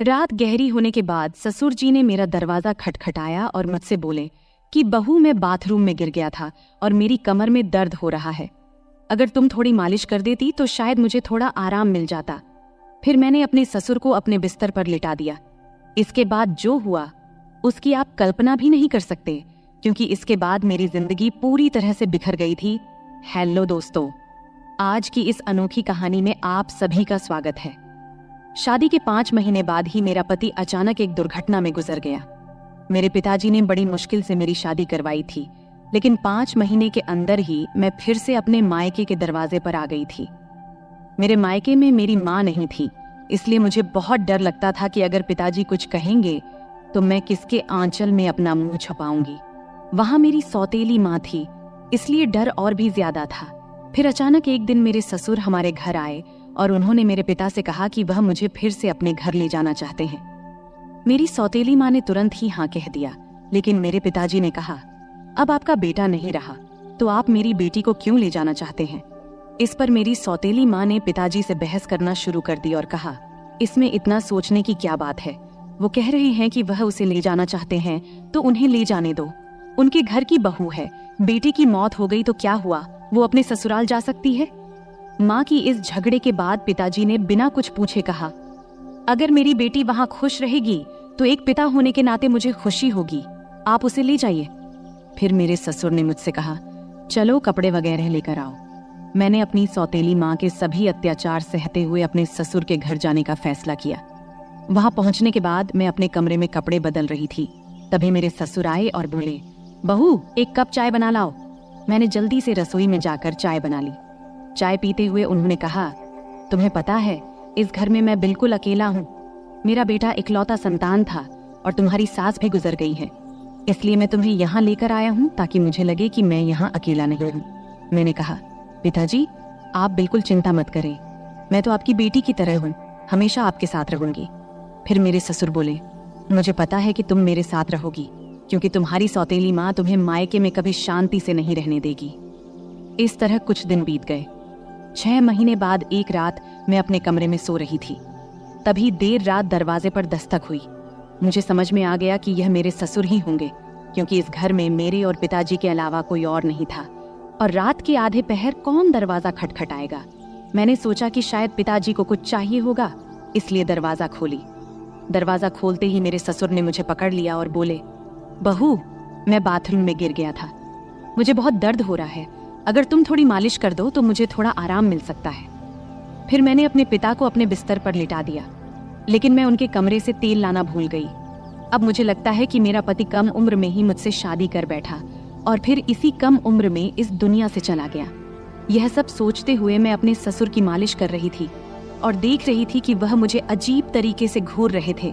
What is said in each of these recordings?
रात गहरी होने के बाद ससुर जी ने मेरा दरवाजा खटखटाया और मुझसे बोले कि बहू, मैं बाथरूम में गिर गया था और मेरी कमर में दर्द हो रहा है। अगर तुम थोड़ी मालिश कर देती तो शायद मुझे थोड़ा आराम मिल जाता। फिर मैंने अपने ससुर को अपने बिस्तर पर लिटा दिया। इसके बाद जो हुआ उसकी आप कल्पना भी नहीं कर सकते, क्योंकि इसके बाद मेरी जिंदगी पूरी तरह से बिखर गई थी। हेलो दोस्तों, आज की इस अनोखी कहानी में आप सभी का स्वागत है। शादी के 5 महीने बाद ही मेरा पति अचानक एक दुर्घटना में गुजर गया। मेरे पिताजी ने बड़ी मुश्किल से मेरी शादी करवाई थी, लेकिन 5 महीने के अंदर ही मैं फिर से अपने मायके के दरवाजे पर आ गई थी। मेरे मायके में मेरी माँ नहीं थी, इसलिए मुझे बहुत डर लगता था कि अगर पिताजी कुछ कहेंगे तो मैं किसके आंचल में अपना मुंह छुपाऊंगी। वहां मेरी सौतेली माँ थी, इसलिए डर और भी ज्यादा था। फिर अचानक एक दिन मेरे ससुर हमारे घर आए और उन्होंने मेरे पिता से कहा कि वह मुझे फिर से अपने घर ले जाना चाहते हैं। मेरी सौतेली माँ ने तुरंत ही हाँ कह दिया, लेकिन मेरे पिताजी ने कहा, अब आपका बेटा नहीं रहा तो आप मेरी बेटी को क्यों ले जाना चाहते हैं। इस पर मेरी सौतेली माँ ने पिताजी से बहस करना शुरू कर दी और कहा, इसमें इतना सोचने की क्या बात है। वो कह रहे हैं कि वह उसे ले जाना चाहते हैं तो उन्हें ले जाने दो। उनके घर की बहू है, बेटी की मौत हो गई तो क्या हुआ, वो अपने ससुराल जा सकती है। माँ की इस झगड़े के बाद पिताजी ने बिना कुछ पूछे कहा, अगर मेरी बेटी वहां खुश रहेगी तो एक पिता होने के नाते मुझे खुशी होगी, आप उसे ले जाइए। फिर मेरे ससुर ने मुझसे कहा, चलो कपड़े वगैरह लेकर आओ। मैंने अपनी सौतेली माँ के सभी अत्याचार सहते हुए अपने ससुर के घर जाने का फैसला किया। वहां पहुंचने के बाद मैं अपने कमरे में कपड़े बदल रही थी, तभी मेरे ससुर आए और बोले, बहू, एक कप चाय बना लाओ। मैंने जल्दी से रसोई में जाकर चाय बना ली। चाय पीते हुए उन्होंने कहा, तुम्हें पता है इस घर में मैं बिल्कुल अकेला हूँ। मेरा बेटा इकलौता संतान था और तुम्हारी सास भी गुजर गई है, इसलिए मैं तुम्हें यहाँ लेकर आया हूँ ताकि मुझे लगे कि मैं यहाँ अकेला नहीं हूँ। मैंने कहा, पिताजी आप बिल्कुल चिंता मत करें, मैं तो आपकी बेटी की तरह हूँ, हमेशा आपके साथ रहूंगी। फिर मेरे ससुर बोले, मुझे पता है कि तुम मेरे साथ रहोगी, क्योंकि तुम्हारी सौतेली माँ तुम्हें मायके में कभी शांति से नहीं रहने देगी। इस तरह कुछ दिन बीत गए। 6 महीने बाद एक रात मैं अपने कमरे में सो रही थी, तभी देर रात दरवाजे पर दस्तक हुई। मुझे समझ में आ गया कि यह मेरे ससुर ही होंगे, क्योंकि इस घर में मेरे और पिताजी के अलावा कोई और नहीं था, और रात के आधे पहर कौन दरवाजा खटखटाएगा। मैंने सोचा कि शायद पिताजी को कुछ चाहिए होगा, इसलिए दरवाजा खोली। दरवाजा खोलते ही मेरे ससुर ने मुझे पकड़ लिया और बोले, बहू, मैं बाथरूम में गिर गया था, मुझे बहुत दर्द हो रहा है, अगर तुम थोड़ी मालिश कर दो तो मुझे थोड़ा आराम मिल सकता है। फिर मैंने अपने पिता को अपने बिस्तर पर लिटा दिया, लेकिन मैं उनके कमरे से तेल लाना भूल गई। अब मुझे लगता है कि मेरा पति कम उम्र में ही मुझसे शादी कर बैठा और फिर इसी कम उम्र में इस दुनिया से चला गया। यह सब सोचते हुए मैं अपने ससुर की मालिश कर रही थी और देख रही थी कि वह मुझे अजीब तरीके से घूर रहे थे,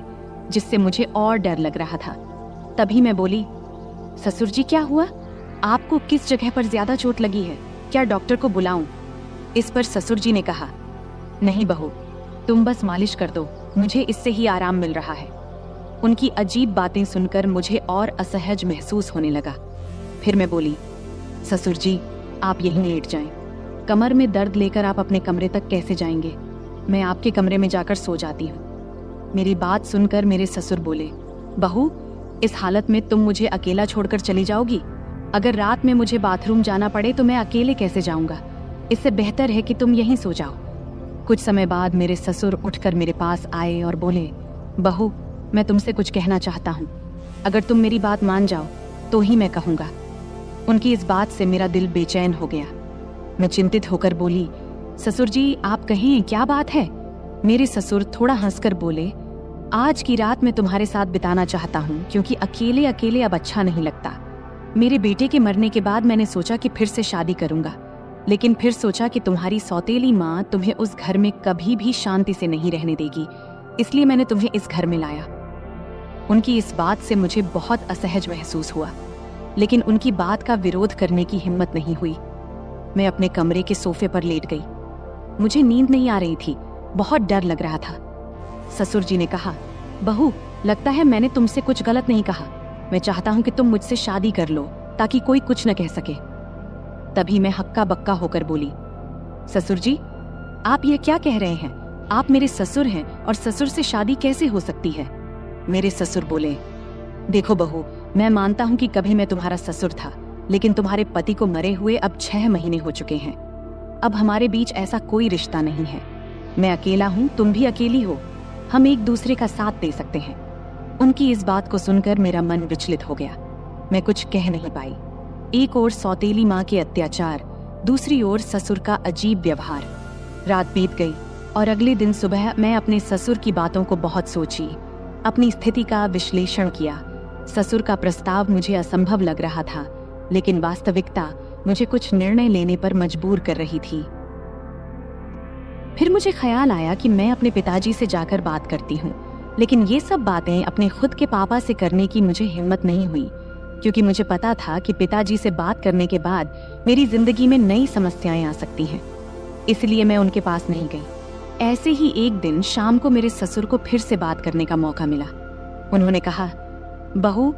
जिससे मुझे और डर लग रहा था। तभी मैं बोली, ससुर जी क्या हुआ, आपको किस जगह पर ज्यादा चोट लगी है, क्या डॉक्टर को बुलाऊं? इस पर ससुर जी ने कहा, नहीं बहू, तुम बस मालिश कर दो, मुझे इससे ही आराम मिल रहा है। उनकी अजीब बातें सुनकर मुझे और असहज महसूस होने लगा। फिर मैं बोली, ससुर जी आप यहीं लेट जाएं, कमर में दर्द लेकर आप अपने कमरे तक कैसे जाएंगे, मैं आपके कमरे में जाकर सो जाती हूँ। मेरी बात सुनकर मेरे ससुर बोले, बहू, इस हालत में तुम मुझे अकेला छोड़कर चली जाओगी? अगर रात में मुझे बाथरूम जाना पड़े तो मैं अकेले कैसे जाऊंगा, इससे बेहतर है कि तुम यहीं सो जाओ। कुछ समय बाद मेरे ससुर उठकर मेरे पास आए और बोले, बहू, मैं तुमसे कुछ कहना चाहता हूँ, अगर तुम मेरी बात मान जाओ तो ही मैं कहूँगा। उनकी इस बात से मेरा दिल बेचैन हो गया। मैं चिंतित होकर बोली, ससुर जी आप कहें, क्या बात है? मेरे ससुर थोड़ा हंसकर बोले, आज की रात मैं तुम्हारे साथ बिताना चाहता हूँ, क्योंकि अकेले अकेले अब अच्छा नहीं लगता। मेरे बेटे के मरने के बाद मैंने सोचा कि फिर से शादी करूंगा, लेकिन फिर सोचा कि तुम्हारी सौतेली माँ तुम्हें उस घर में कभी भी शांति से नहीं रहने देगी, इसलिए मैंने तुम्हें इस घर में लाया। उनकी इस बात से मुझे बहुत असहज महसूस हुआ, लेकिन उनकी बात का विरोध करने की हिम्मत नहीं हुई। मैं अपने कमरे के सोफे पर लेट गई। मुझे नींद नहीं आ रही थी, बहुत डर लग रहा था। ससुर जी ने कहा, बहू, लगता है मैंने तुमसे कुछ गलत नहीं कहा, मैं चाहता हूं कि तुम मुझसे शादी कर लो ताकि कोई कुछ न कह सके। तभी मैं हक्का बक्का होकर बोली, ससुर जी आप ये क्या कह रहे हैं, आप मेरे ससुर हैं और ससुर से शादी कैसे हो सकती है? मेरे ससुर बोले, देखो बहू, मैं मानता हूँ कि कभी मैं तुम्हारा ससुर था, लेकिन तुम्हारे पति को मरे हुए अब 6 महीने हो चुके हैं। अब हमारे बीच ऐसा कोई रिश्ता नहीं है। मैं अकेला हूँ, तुम भी अकेली हो। हम एक दूसरे का साथ दे सकते हैं। उनकी इस बात को सुनकर मेरा मन विचलित हो गया। मैं कुछ कह नहीं पाई। एक ओर सौतेली माँ के अत्याचार, दूसरी ओर ससुर का अजीब व्यवहार। रात बीत गई और अगले दिन सुबह मैं अपने ससुर की बातों को बहुत सोची, अपनी स्थिति का विश्लेषण किया। ससुर का प्रस्ताव मुझे असंभव लग रहा था, लेकिन वास्तविकता मुझे कुछ निर्णय लेने पर मजबूर कर रही थी। फिर मुझे ख्याल आया कि मैं अपने पिताजी से जाकर बात करती हूँ, लेकिन ये सब बातें अपने खुद के पापा से करने की मुझे हिम्मत नहीं हुई, क्योंकि मुझे पता था कि पिताजी से बात करने के बाद मेरी जिंदगी में नई समस्याएं आ सकती हैं। इसलिए मैं उनके पास नहीं गई। ऐसे ही एक दिन शाम को मेरे ससुर को फिर से बात करने का मौका मिला। उन्होंने कहा, बहू,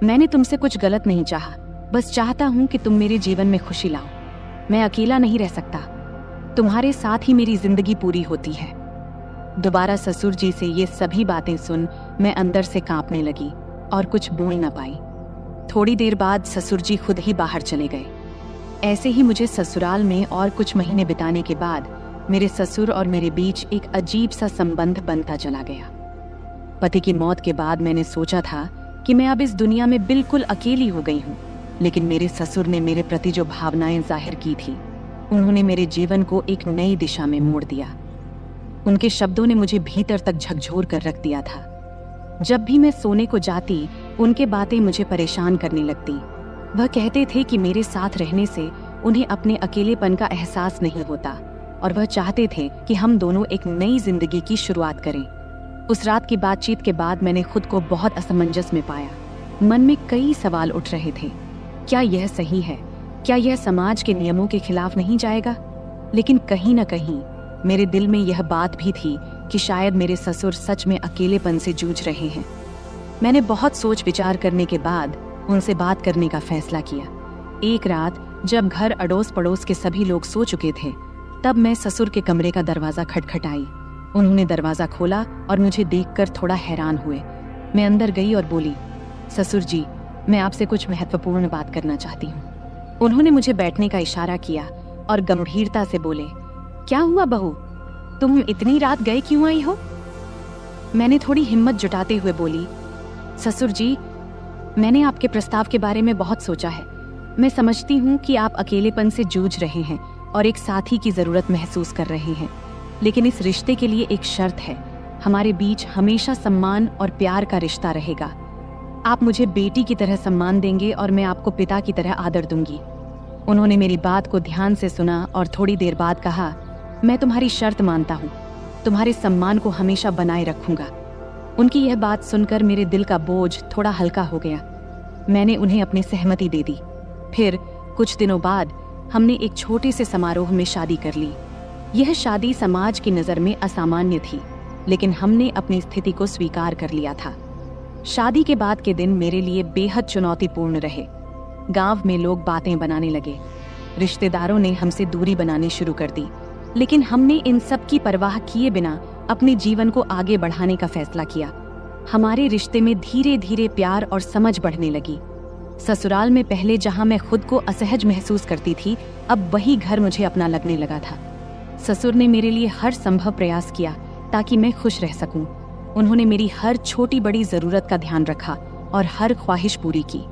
मैंने तुमसे कुछ गलत नहीं चाहा, बस चाहता हूं कि तुम मेरे जीवन में खुशी लाओ। मैं अकेला नहीं रह सकता, तुम्हारे साथ ही मेरी जिंदगी पूरी होती है। दोबारा ससुर जी से ये सभी बातें सुन मैं अंदर से कांपने लगी और कुछ बोल न पाई। थोड़ी देर बाद ससुर जी खुद ही बाहर चले गए। ऐसे ही मुझे ससुराल में और कुछ महीने बिताने के बाद मेरे ससुर और मेरे बीच एक अजीब सा संबंध बनता चला गया। पति की मौत के बाद मैंने सोचा था कि मैं अब इस दुनिया में बिल्कुल अकेली हो गई हूँ, लेकिन मेरे ससुर ने मेरे प्रति जो भावनाएं जाहिर की थी, उन्होंने मेरे जीवन को एक नई दिशा में मोड़ दिया। उनके शब्दों ने मुझे भीतर तक झकझोर कर रख दिया था। जब भी मैं सोने को जाती, उनके बातें मुझे परेशान करने लगती। वह कहते थे कि मेरे साथ रहने से उन्हें अपने अकेलेपन का एहसास नहीं होता और वह चाहते थे कि हम दोनों एक नई जिंदगी की शुरुआत करें। उस रात की बातचीत के बाद मैंने खुद को बहुत असमंजस में पाया। मन में कई सवाल उठ रहे थे। क्या यह सही है? क्या यह समाज के नियमों के खिलाफ नहीं जाएगा? लेकिन कहीं न कहीं मेरे दिल में यह बात भी थी कि शायद मेरे ससुर सच में अकेलेपन से जूझ रहे हैं। मैंने बहुत सोच विचार करने के बाद उनसे बात करने का फैसला किया। एक रात जब घर अड़ोस पड़ोस के सभी लोग सो चुके थे, तब मैं ससुर के कमरे का दरवाजा खटखटाई। उन्होंने दरवाजा खोला और मुझे देखकर थोड़ा हैरान हुए। मैं अंदर गई और बोली, ससुर जी, मैं आपसे कुछ महत्वपूर्ण बात करना चाहती हूँ। उन्होंने मुझे बैठने का इशारा किया और गंभीरता से बोले, क्या हुआ बहू, तुम इतनी रात गए क्यों आई हो? मैंने थोड़ी हिम्मत जुटाते हुए बोली, ससुर जी, मैंने आपके प्रस्ताव के बारे में बहुत सोचा है। मैं समझती हूँ कि आप अकेलेपन से जूझ रहे हैं और एक साथी की जरूरत महसूस कर रहे हैं, लेकिन इस रिश्ते के लिए एक शर्त है। हमारे बीच हमेशा सम्मान और प्यार का रिश्ता रहेगा। आप मुझे बेटी की तरह सम्मान देंगे और मैं आपको पिता की तरह आदर दूंगी। उन्होंने मेरी बात को ध्यान से सुना और थोड़ी देर बाद कहा, मैं तुम्हारी शर्त मानता हूँ, तुम्हारे सम्मान को हमेशा बनाए रखूंगा। उनकी यह बात सुनकर मेरे दिल का बोझ थोड़ा हल्का हो गया। मैंने उन्हें अपनी सहमति दे दी। फिर कुछ दिनों बाद हमने एक छोटे से समारोह में शादी कर ली। यह शादी समाज की नज़र में असामान्य थी, लेकिन हमने अपनी स्थिति को स्वीकार कर लिया था। शादी के बाद के दिन मेरे लिए बेहद चुनौतीपूर्ण रहे। गांव में लोग बातें बनाने लगे, रिश्तेदारों ने हमसे दूरी बनानी शुरू कर दी, लेकिन हमने इन सब की परवाह किए बिना अपने जीवन को आगे बढ़ाने का फैसला किया। हमारे रिश्ते में धीरे धीरे प्यार और समझ बढ़ने लगी। ससुराल में पहले जहां मैं खुद को असहज महसूस करती थी, अब वही घर मुझे अपना लगने लगा था। ससुर ने मेरे लिए हर संभव प्रयास किया ताकि मैं खुश रह सकूं। उन्होंने मेरी हर छोटी बड़ी जरूरत का ध्यान रखा और हर ख्वाहिश पूरी की।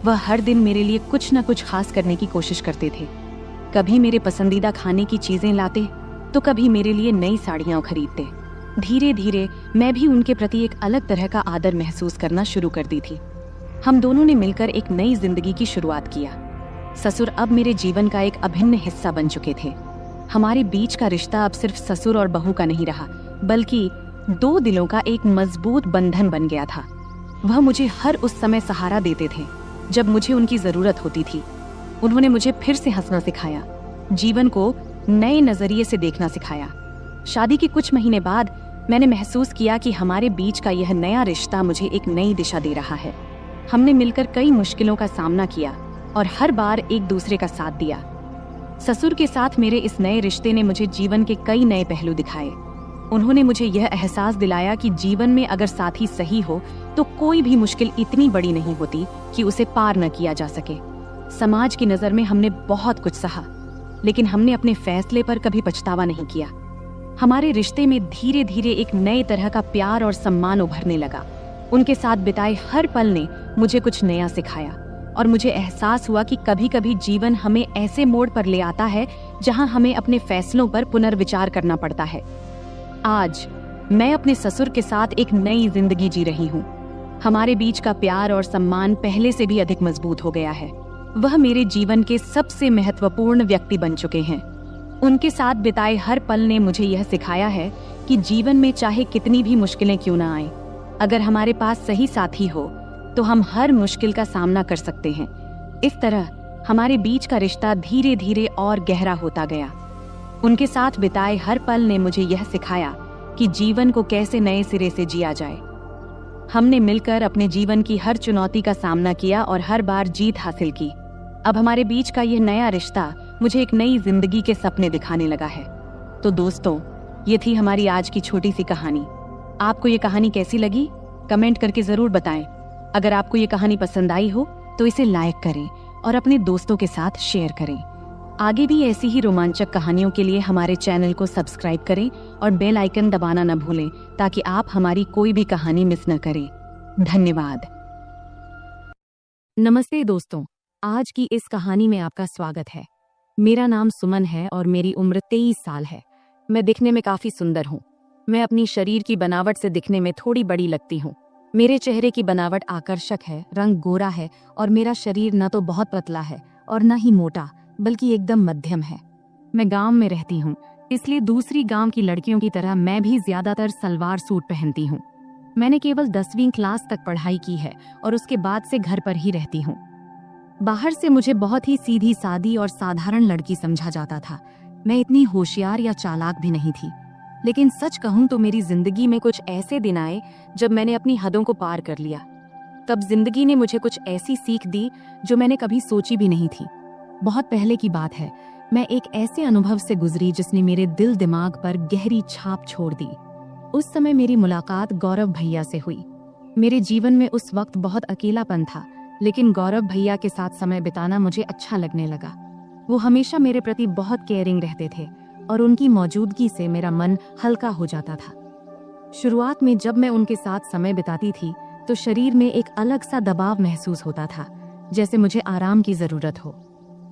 वह हर दिन मेरे लिए कुछ न कुछ खास करने की कोशिश करते थे। कभी मेरे पसंदीदा खाने की चीजें लाते, तो कभी मेरे लिए नई साड़ियां खरीदते। धीरे धीरे मैं भी उनके प्रति एक अलग तरह का आदर महसूस करना शुरू कर दी थी। हम दोनों ने मिलकर एक नई जिंदगी की शुरुआत किया। ससुर अब मेरे जीवन का एक अभिन्न हिस्सा बन चुके थे। हमारे बीच का रिश्ता अब सिर्फ ससुर और बहू का नहीं रहा, बल्कि दो दिलों का एक मजबूत बंधन बन गया था। वह मुझे हर उस समय सहारा देते थे जब मुझे उनकी जरूरत होती थी। उन्होंने मुझे फिर से हंसना सिखाया, जीवन को नए नजरिए से देखना सिखाया। शादी के कुछ महीने बाद मैंने महसूस किया कि हमारे बीच का यह नया रिश्ता मुझे एक नई दिशा दे रहा है। हमने मिलकर कई मुश्किलों का सामना किया और हर बार एक दूसरे का साथ दिया। ससुर के साथ मेरे इस नए रिश्ते ने मुझे जीवन के कई नए पहलू दिखाए। उन्होंने मुझे यह एहसास दिलाया कि जीवन में अगर साथी सही हो तो कोई भी मुश्किल इतनी बड़ी नहीं होती कि उसे पार न किया जा सके। समाज की नज़र में हमने बहुत कुछ सहा, लेकिन हमने अपने फैसले पर कभी पछतावा नहीं किया। हमारे रिश्ते में धीरे धीरे एक नए तरह का प्यार और सम्मान उभरने लगा। उनके साथ बिताए हर पल ने मुझे कुछ नया सिखाया और मुझे एहसास हुआ कि कभी कभी जीवन हमें ऐसे मोड़ पर ले आता है जहां हमें अपने फैसलों पर पुनर्विचार करना पड़ता है। आज मैं अपने ससुर के साथ एक नई जिंदगी जी रही हूँ। हमारे बीच का प्यार और सम्मान पहले से भी अधिक मजबूत हो गया है। वह मेरे जीवन के सबसे महत्वपूर्ण व्यक्ति बन चुके हैं। उनके साथ बिताए हर पल ने मुझे यह सिखाया है कि जीवन में चाहे कितनी भी मुश्किलें क्यों ना आए, अगर हमारे पास सही साथी हो तो हम हर मुश्किल का सामना कर सकते हैं। इस तरह हमारे बीच का रिश्ता धीरे धीरे और गहरा होता गया। उनके साथ बिताए हर पल ने मुझे यह सिखाया कि जीवन को कैसे नए सिरे से जिया जाए। हमने मिलकर अपने जीवन की हर चुनौती का सामना किया और हर बार जीत हासिल की। अब हमारे बीच का यह नया रिश्ता मुझे एक नई जिंदगी के सपने दिखाने लगा है। तो दोस्तों, ये थी हमारी आज की छोटी सी कहानी। आपको ये कहानी कैसी लगी? कमेंट करके जरूर बताएं। अगर आपको ये कहानी पसंद आई हो तो इसे लाइक करें और अपने दोस्तों के साथ शेयर करें। आगे भी ऐसी ही रोमांचक कहानियों के लिए हमारे चैनल को सब्सक्राइब करें और बेल आइकन दबाना न भूलें ताकि आप हमारी कोई भी कहानी मिस न करें। धन्यवाद। नमस्ते दोस्तों, आज की इस कहानी में आपका स्वागत है। मेरा नाम सुमन है और मेरी उम्र 23 साल है। मैं दिखने में काफी सुंदर हूँ। मैं अपनी शरीर की बनावट से दिखने में थोड़ी बड़ी लगती हूँ। मेरे चेहरे की बनावट आकर्षक है, रंग गोरा है और मेरा शरीर न तो बहुत पतला है और न ही मोटा, बल्कि एकदम मध्यम है। मैं गांव में रहती हूँ, इसलिए दूसरी गांव की लड़कियों की तरह मैं भी ज्यादातर सलवार सूट पहनती हूँ। मैंने केवल 10वीं क्लास तक पढ़ाई की है और उसके बाद से घर पर ही रहती हूँ। बाहर से मुझे बहुत ही सीधी सादी और साधारण लड़की समझा जाता था। मैं इतनी होशियार या चालाक भी नहीं थी। लेकिन सच कहूं तो मेरी जिंदगी में कुछ ऐसे दिन आए जब मैंने अपनी हदों को पार कर लिया। तब जिंदगी ने मुझे कुछ ऐसी सीख दी जो मैंने कभी सोची भी नहीं थी। बहुत पहले की बात है, मैं एक ऐसे अनुभव से गुजरी जिसने मेरे दिल दिमाग पर गहरी छाप छोड़ दी। उस समय मेरी मुलाकात गौरव भैया से हुई। मेरे जीवन में उस वक्त बहुत अकेलापन था, लेकिन गौरव भैया के साथ समय बिताना मुझे अच्छा लगने लगा। वो हमेशा मेरे प्रति बहुत केयरिंग रहते थे और उनकी मौजूदगी से मेरा मन हल्का हो जाता था। शुरुआत में जब मैं उनके साथ समय बिताती थी तो शरीर में एक अलग सा दबाव महसूस होता था, जैसे मुझे आराम की जरूरत हो।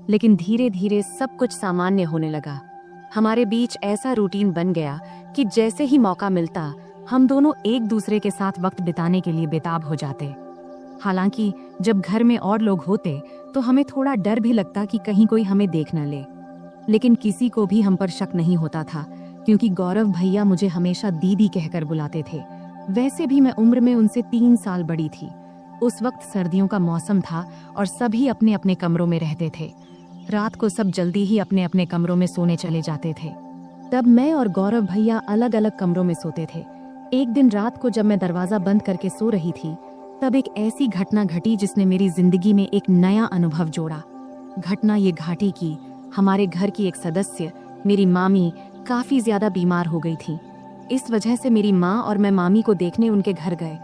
लेकिन धीरे धीरे सब कुछ सामान्य होने लगा। हमारे बीच ऐसा रूटीन बन गया कि जैसे ही मौका मिलता हम दोनों एक दूसरे के साथ वक्त बिताने के लिए बेताब हो जाते। हालांकि जब घर में और लोग होते तो हमें थोड़ा डर भी लगता कि कहीं कोई हमें देख न ले, लेकिन किसी को भी हम पर शक नहीं होता था क्योंकि गौरव भैया मुझे हमेशा दीदी कहकर बुलाते थे। वैसे भी मैं उम्र में उनसे 3 साल बड़ी थी। उस वक्त सर्दियों का मौसम था और सभी अपने अपने कमरों में रहते थे। रात को सब जल्दी ही अपने अपने कमरों में सोने चले जाते थे। तब मैं और गौरव भैया अलग अलग कमरों में सोते थे। एक दिन रात को जब मैं दरवाजा बंद करके सो रही थी तब एक ऐसी घटना घटी जिसने मेरी जिंदगी में एक नया अनुभव जोड़ा। घटना ये घाटी की, हमारे घर की एक सदस्य, मेरी मामी, काफी ज्यादा बीमार हो गई थी। इस वजह से मेरी माँ और मैं मामी को देखने उनके घर गए।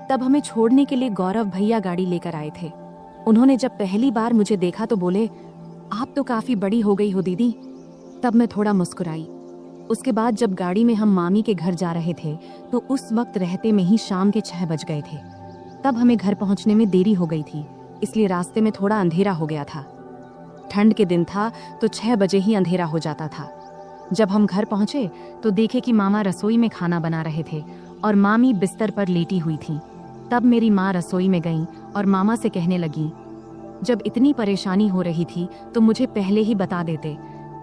तब हमें छोड़ने के लिए गौरव भैया गाड़ी लेकर आए थे। उन्होंने जब पहली बार मुझे देखा तो बोले, आप तो काफी बड़ी हो गई हो दीदी। तब मैं थोड़ा मुस्कुराई। उसके बाद जब गाड़ी में हम मामी के घर जा रहे थे तो उस वक्त रहते में ही शाम के 6 बज गए थे। तब हमें घर पहुंचने में देरी हो गई थी, इसलिए रास्ते में थोड़ा अंधेरा हो गया था। ठंड के दिन था तो 6 बजे ही अंधेरा हो जाता था। जब हम घर पहुंचे तो देखे कि मामा रसोई में खाना बना रहे थे और मामी बिस्तर पर लेटी हुई थी। तब मेरी माँ रसोई में गई और मामा से कहने लगी, जब इतनी परेशानी हो रही थी तो मुझे पहले ही बता देते,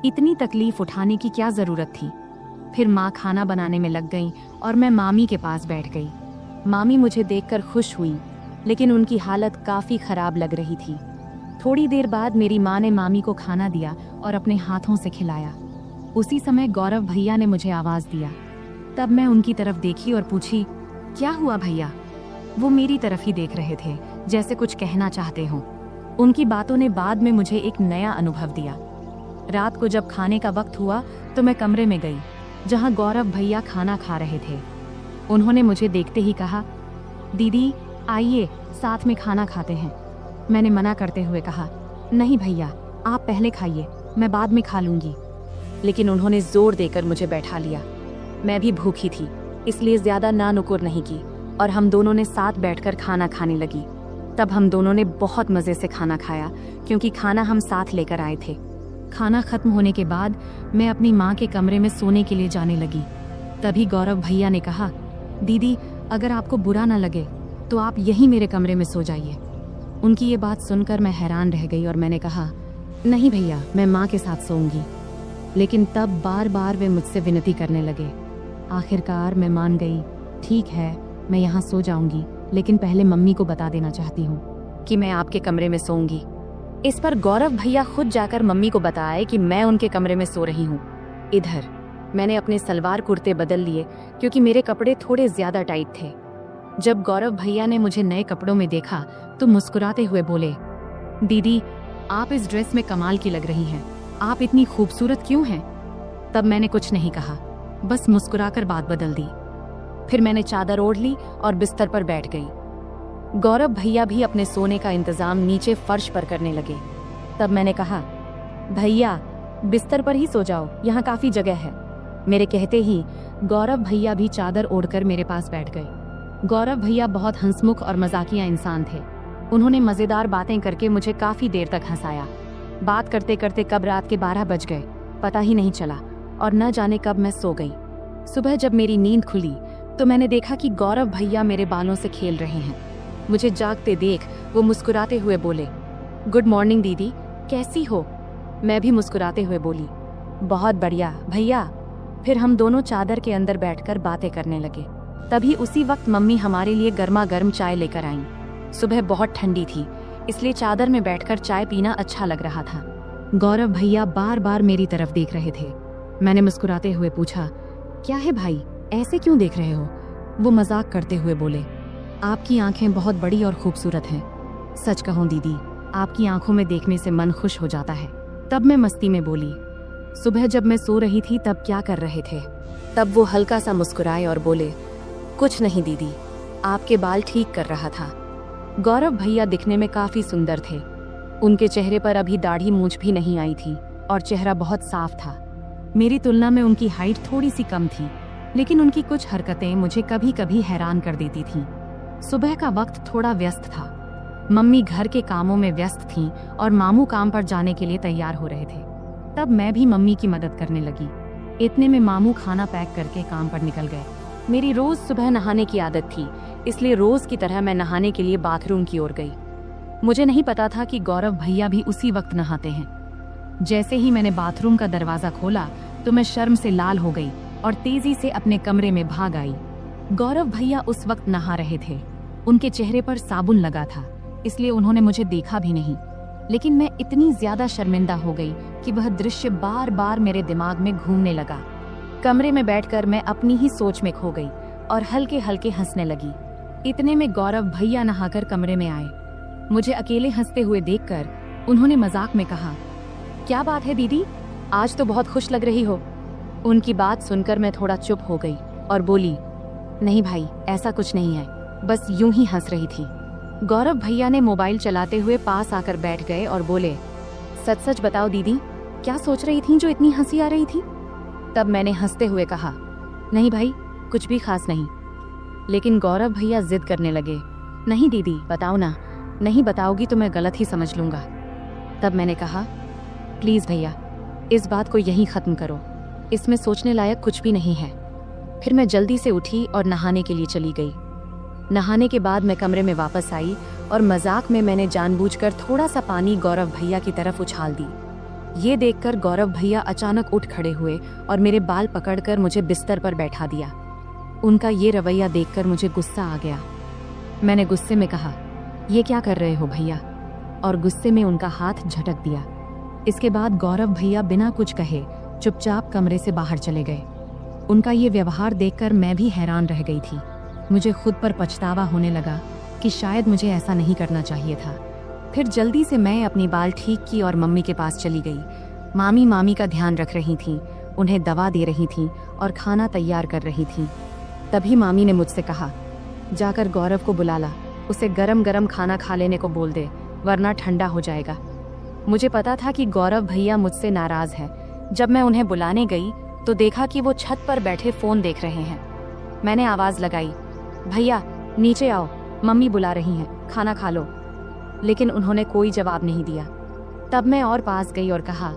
इतनी तकलीफ उठाने की क्या जरूरत थी। फिर माँ खाना बनाने में लग गई और मैं मामी के पास बैठ गई। मामी मुझे देखकर खुश हुई, लेकिन उनकी हालत काफी खराब लग रही थी। थोड़ी देर बाद मेरी माँ ने मामी को खाना दिया और अपने हाथों से खिलाया। उसी समय गौरव भैया ने मुझे आवाज दिया। तब मैं उनकी तरफ देखी और पूछी, क्या हुआ भैया? वो मेरी तरफ ही देख रहे थे, जैसे कुछ कहना चाहते हों। उनकी बातों ने बाद में मुझे एक नया अनुभव दिया। रात को जब खाने का वक्त हुआ तो मैं कमरे में गई। जहां गौरव भैया खाना खा रहे थे। उन्होंने मुझे देखते ही कहा, दीदी आइए साथ में खाना खाते हैं। मैंने मना करते हुए कहा, नहीं भैया आप पहले खाइए, मैं बाद में खा लूंगी। लेकिन उन्होंने जोर देकर मुझे बैठा लिया। मैं भी भूखी थी, इसलिए ज्यादा ना नुकुर नहीं की और हम दोनों ने साथ बैठकर खाना खाने लगी। तब हम दोनों ने बहुत मजे से खाना खाया, क्योंकि खाना हम साथ लेकर आए थे। खाना खत्म होने के बाद मैं अपनी माँ के कमरे में सोने के लिए जाने लगी। तभी गौरव भैया ने कहा, दीदी अगर आपको बुरा ना लगे तो आप यहीं मेरे कमरे में सो जाइए। उनकी ये बात सुनकर मैं हैरान रह गई और मैंने कहा, नहीं भैया मैं माँ के साथ सोऊंगी। लेकिन तब बार बार वे मुझसे विनती करने लगे। आखिरकार मैं मान गई, ठीक है मैं यहाँ सो जाऊंगी, लेकिन पहले मम्मी को बता देना चाहती हूँ कि मैं आपके कमरे में सोऊंगी। इस पर गौरव भैया खुद जाकर मम्मी को बताए कि मैं उनके कमरे में सो रही हूँ। इधर मैंने अपने सलवार कुर्ते बदल लिए, क्योंकि मेरे कपड़े थोड़े ज्यादा टाइट थे। जब गौरव भैया ने मुझे नए कपड़ों में देखा तो मुस्कुराते हुए बोले, दीदी आप इस ड्रेस में कमाल की लग रही हैं, आप इतनी खूबसूरत क्यों हैं? तब मैंने कुछ नहीं कहा, बस मुस्कुराकर बात बदल दी। फिर मैंने चादर ओढ़ ली और बिस्तर पर बैठ गई। गौरव भैया भी अपने सोने का इंतजाम नीचे फर्श पर करने लगे। तब मैंने कहा, भैया बिस्तर पर ही सो जाओ, यहाँ काफी जगह है। मेरे कहते ही गौरव भैया भी चादर ओढ़कर मेरे पास बैठ गए। गौरव भैया बहुत हंसमुख और मजाकिया इंसान थे। उन्होंने मजेदार बातें करके मुझे काफी देर तक हंसाया। बात करते करते कब रात के 12 बज गए पता ही नहीं चला और न जाने कब मैं सो गई। सुबह जब मेरी नींद खुली तो मैंने देखा कि गौरव भैया मेरे बालों से खेल रहे हैं। मुझे जागते देख वो मुस्कुराते हुए बोले, गुड मॉर्निंग दीदी, कैसी हो? मैं भी मुस्कुराते हुए बोली, बहुत बढ़िया भैया। फिर हम दोनों चादर के अंदर बैठकर बातें करने लगे। तभी उसी वक्त मम्मी हमारे लिए गर्मा गर्म चाय लेकर आईं। सुबह बहुत ठंडी थी, इसलिए चादर में बैठकर चाय पीना अच्छा लग रहा था। गौरव भैया बार बार मेरी तरफ देख रहे थे। मैंने मुस्कुराते हुए पूछा, क्या है भाई, ऐसे क्यों देख रहे हो? वो मजाक करते हुए बोले, आपकी आंखें बहुत बड़ी और खूबसूरत हैं। सच कहूं दीदी, आपकी आंखों में देखने से मन खुश हो जाता है। तब मैं मस्ती में बोली, सुबह जब मैं सो रही थी तब क्या कर रहे थे? तब वो हल्का सा मुस्कुराए और बोले, कुछ नहीं दीदी, आपके बाल ठीक कर रहा था। गौरव भैया दिखने में काफी सुंदर थे। उनके चेहरे पर अभी दाढ़ी मूंछ भी नहीं आई थी और चेहरा बहुत साफ था। मेरी तुलना में उनकी हाइट थोड़ी सी कम थी, लेकिन उनकी कुछ हरकतें मुझे कभी कभी हैरान कर देती थीं। सुबह का वक्त थोड़ा व्यस्त था। मम्मी घर के कामों में व्यस्त थीं और मामू काम पर जाने के लिए तैयार हो रहे थे। तब मैं भी मम्मी की मदद करने लगी। इतने में मामू खाना पैक करके काम पर निकल गए। मेरी रोज सुबह नहाने की आदत थी, इसलिए रोज की तरह मैं नहाने के लिए बाथरूम की ओर गई। मुझे नहीं पता था कि गौरव भैया भी उसी वक्त नहाते हैं। जैसे ही मैंने बाथरूम का दरवाजा खोला तो मैं शर्म से लाल हो गई और तेजी से अपने कमरे में भाग आई। गौरव भैया उस वक्त नहा रहे थे। उनके चेहरे पर साबुन लगा था, इसलिए उन्होंने मुझे देखा भी नहीं। लेकिन मैं इतनी ज्यादा शर्मिंदा हो गई कि वह दृश्य बार बार मेरे दिमाग में घूमने लगा। कमरे में बैठकर मैं अपनी ही सोच में खो गई और हल्के हल्के हंसने लगी। इतने में गौरव भैया नहाकर कमरे में आए। मुझे अकेले हंसते हुए देखकर उन्होंने मजाक में कहा, क्या बात है दीदी, आज तो बहुत खुश लग रही हो। उनकी बात सुनकर मैं थोड़ा चुप हो गई और बोली, नहीं भाई ऐसा कुछ नहीं है, बस यूं ही हंस रही थी। गौरव भैया ने मोबाइल चलाते हुए पास आकर बैठ गए और बोले, सच सच बताओ दीदी, क्या सोच रही थी जो इतनी हंसी आ रही थी? तब मैंने हंसते हुए कहा, नहीं भाई कुछ भी खास नहीं। लेकिन गौरव भैया जिद करने लगे, नहीं दीदी बताओ ना, नहीं बताओगी तो मैं गलत ही समझ लूंगा। तब मैंने कहा, प्लीज भैया इस बात को यहीं खत्म करो, इसमें सोचने लायक कुछ भी नहीं है। फिर मैं जल्दी से उठी और नहाने के लिए चली गई। नहाने के बाद मैं कमरे में वापस आई और मजाक में मैंने जानबूझकर थोड़ा सा पानी गौरव भैया की तरफ उछाल दी। ये देखकर गौरव भैया अचानक उठ खड़े हुए और मेरे बाल पकड़कर मुझे बिस्तर पर बैठा दिया। उनका ये रवैया देखकर मुझे गुस्सा आ गया। मैंने गुस्से में कहा, ये क्या कर रहे हो भैया? और गुस्से में उनका हाथ झटक दिया। इसके बाद गौरव भैया बिना कुछ कहे चुपचाप कमरे से बाहर चले गए। उनका ये व्यवहार देखकर मैं भी हैरान रह गई थी। मुझे खुद पर पछतावा होने लगा कि शायद मुझे ऐसा नहीं करना चाहिए था। फिर जल्दी से मैं अपनी बाल ठीक की और मम्मी के पास चली गई। मामी का ध्यान रख रही थीं। उन्हें दवा दे रही थीं और खाना तैयार कर रही थीं। तभी मामी ने मुझसे कहा, जाकर गौरव को बुला ला, उसे गरम गरम खाना खा लेने को बोल दे, वरना ठंडा हो जाएगा। मुझे पता था कि गौरव भैया मुझसे नाराज है। जब मैं उन्हें बुलाने गई तो देखा कि वो छत पर बैठे फोन देख रहे हैं। मैंने आवाज लगाई, भैया नीचे आओ, मम्मी बुला रही हैं, खाना खा लो। लेकिन उन्होंने कोई जवाब नहीं दिया। तब मैं और पास गई और कहा,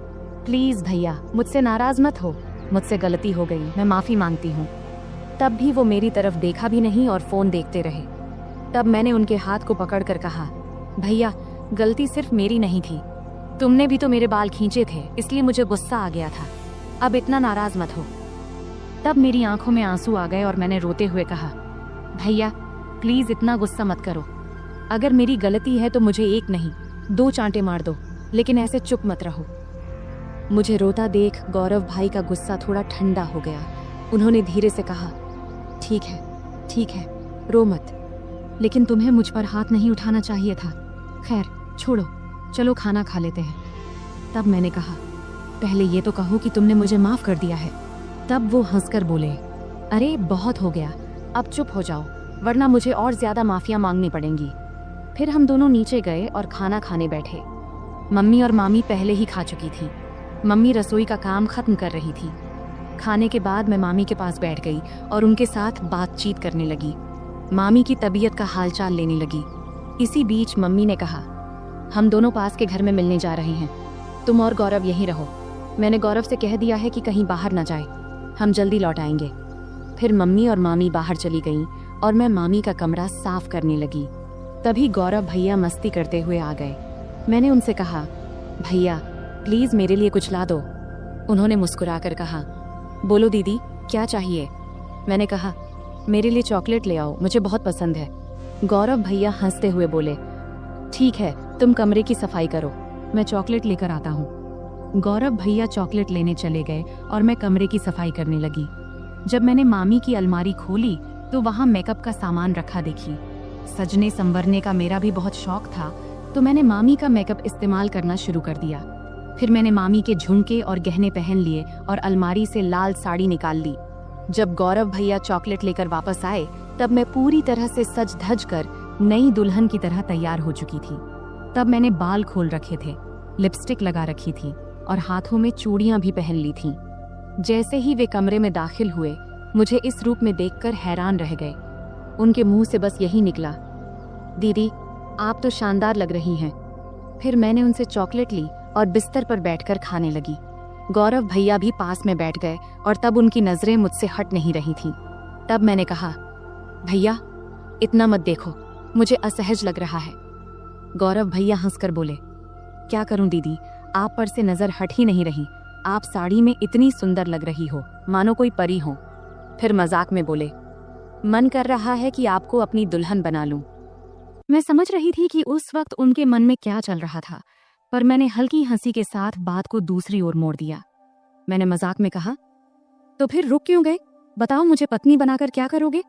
प्लीज भैया मुझसे नाराज मत हो, मुझसे गलती हो गई, मैं माफी मांगती हूँ। तब भी वो मेरी तरफ देखा भी नहीं और फोन देखते रहे। तब मैंने उनके हाथ को पकड़कर कहा, भैया गलती सिर्फ मेरी नहीं थी, तुमने भी तो मेरे बाल खींचे थे, इसलिए मुझे गुस्सा आ गया था, अब इतना नाराज मत हो। तब मेरी आंखों में आंसू आ गए और मैंने रोते हुए कहा, भैया प्लीज इतना गुस्सा मत करो, अगर मेरी गलती है तो मुझे एक नहीं 2 चांटे मार दो, लेकिन ऐसे चुप मत रहो। मुझे रोता देख गौरव भाई का गुस्सा थोड़ा ठंडा हो गया। उन्होंने धीरे से कहा, ठीक है, रो मत, लेकिन तुम्हें मुझ पर हाथ नहीं उठाना चाहिए था। खैर छोड़ो, चलो खाना खा लेते हैं। तब मैंने कहा, पहले ये तो कहो कि तुमने मुझे माफ कर दिया है। तब वो हंसकर बोले, अरे बहुत हो गया, अब चुप हो जाओ, वरना मुझे और ज्यादा माफिया मांगनी पड़ेंगी। फिर हम दोनों नीचे गए और खाना खाने बैठे। मम्मी और मामी पहले ही खा चुकी थी। मम्मी रसोई का काम खत्म कर रही थी। खाने के बाद मैं मामी के पास बैठ गई और उनके साथ बातचीत करने लगी। मामी की तबीयत का हालचाल लेने लगी। इसी बीच मम्मी ने कहा, हम दोनों पास के घर में मिलने जा रहे हैं, तुम और गौरव यहीं रहो। मैंने गौरव से कह दिया है कि कहीं बाहर ना जाए, हम जल्दी लौट आएंगे। फिर मम्मी और मामी बाहर चली गईं और मैं मामी का कमरा साफ करने लगी। तभी गौरव भैया मस्ती करते हुए आ गए। मैंने उनसे कहा, भैया प्लीज मेरे लिए कुछ ला दो। उन्होंने मुस्कुराकर कहा, बोलो दीदी क्या चाहिए। मैंने कहा, मेरे लिए चॉकलेट ले आओ, मुझे बहुत पसंद है। गौरव भैया हंसते हुए बोले, ठीक है, तुम कमरे की सफाई करो, मैं चॉकलेट लेकर आता हूँ। गौरव भैया चॉकलेट लेने चले गए और मैं कमरे की सफाई करने लगी। जब मैंने मामी की अलमारी खोली तो वहाँ मेकअप का सामान रखा देखी। सजने संवरने का मेरा भी बहुत शौक था, तो मैंने मामी का मेकअप इस्तेमाल करना शुरू कर दिया। फिर मैंने मामी के झुमके और गहने पहन लिए और अलमारी से लाल साड़ी निकाल ली। जब गौरव भैया चॉकलेट लेकर वापस आए तब मैं पूरी तरह से सज धज कर नई दुल्हन की तरह तैयार हो चुकी थी। तब मैंने बाल खोल रखे थे, लिपस्टिक लगा रखी थी और हाथों में चूड़ियां भी पहन ली थीं। जैसे ही वे कमरे में दाखिल हुए, मुझे इस रूप में देखकर हैरान रह गए। उनके मुंह से बस यही निकला, दीदी आप तो शानदार लग रही हैं। फिर मैंने उनसे चॉकलेट ली और बिस्तर पर बैठकर खाने लगी। गौरव भैया भी पास में बैठ गए और तब उनकी नजरें मुझसे हट नहीं रही थीं। तब मैंने कहा, भैया इतना मत देखो, मुझे असहज लग रहा है। गौरव भैया हंसकर बोले, क्या करूं दीदी, आप पर से नजर हट ही नहीं रही, आप साड़ी में इतनी सुंदर लग रही हो, मानो कोई परी हो। फिर मजाक में बोले, मन कर रहा है कि आपको अपनी दुल्हन बना लूं। मैं समझ रही थी कि उस वक्त उनके मन में क्या चल रहा था, पर मैंने हल्की हंसी के साथ बात को दूसरी ओर मोड़ दिया। मैंने मजाक में कहा, तो फिर रुक क्यों गए, बताओ मुझे पत्नी बनाकर क्या करोगे।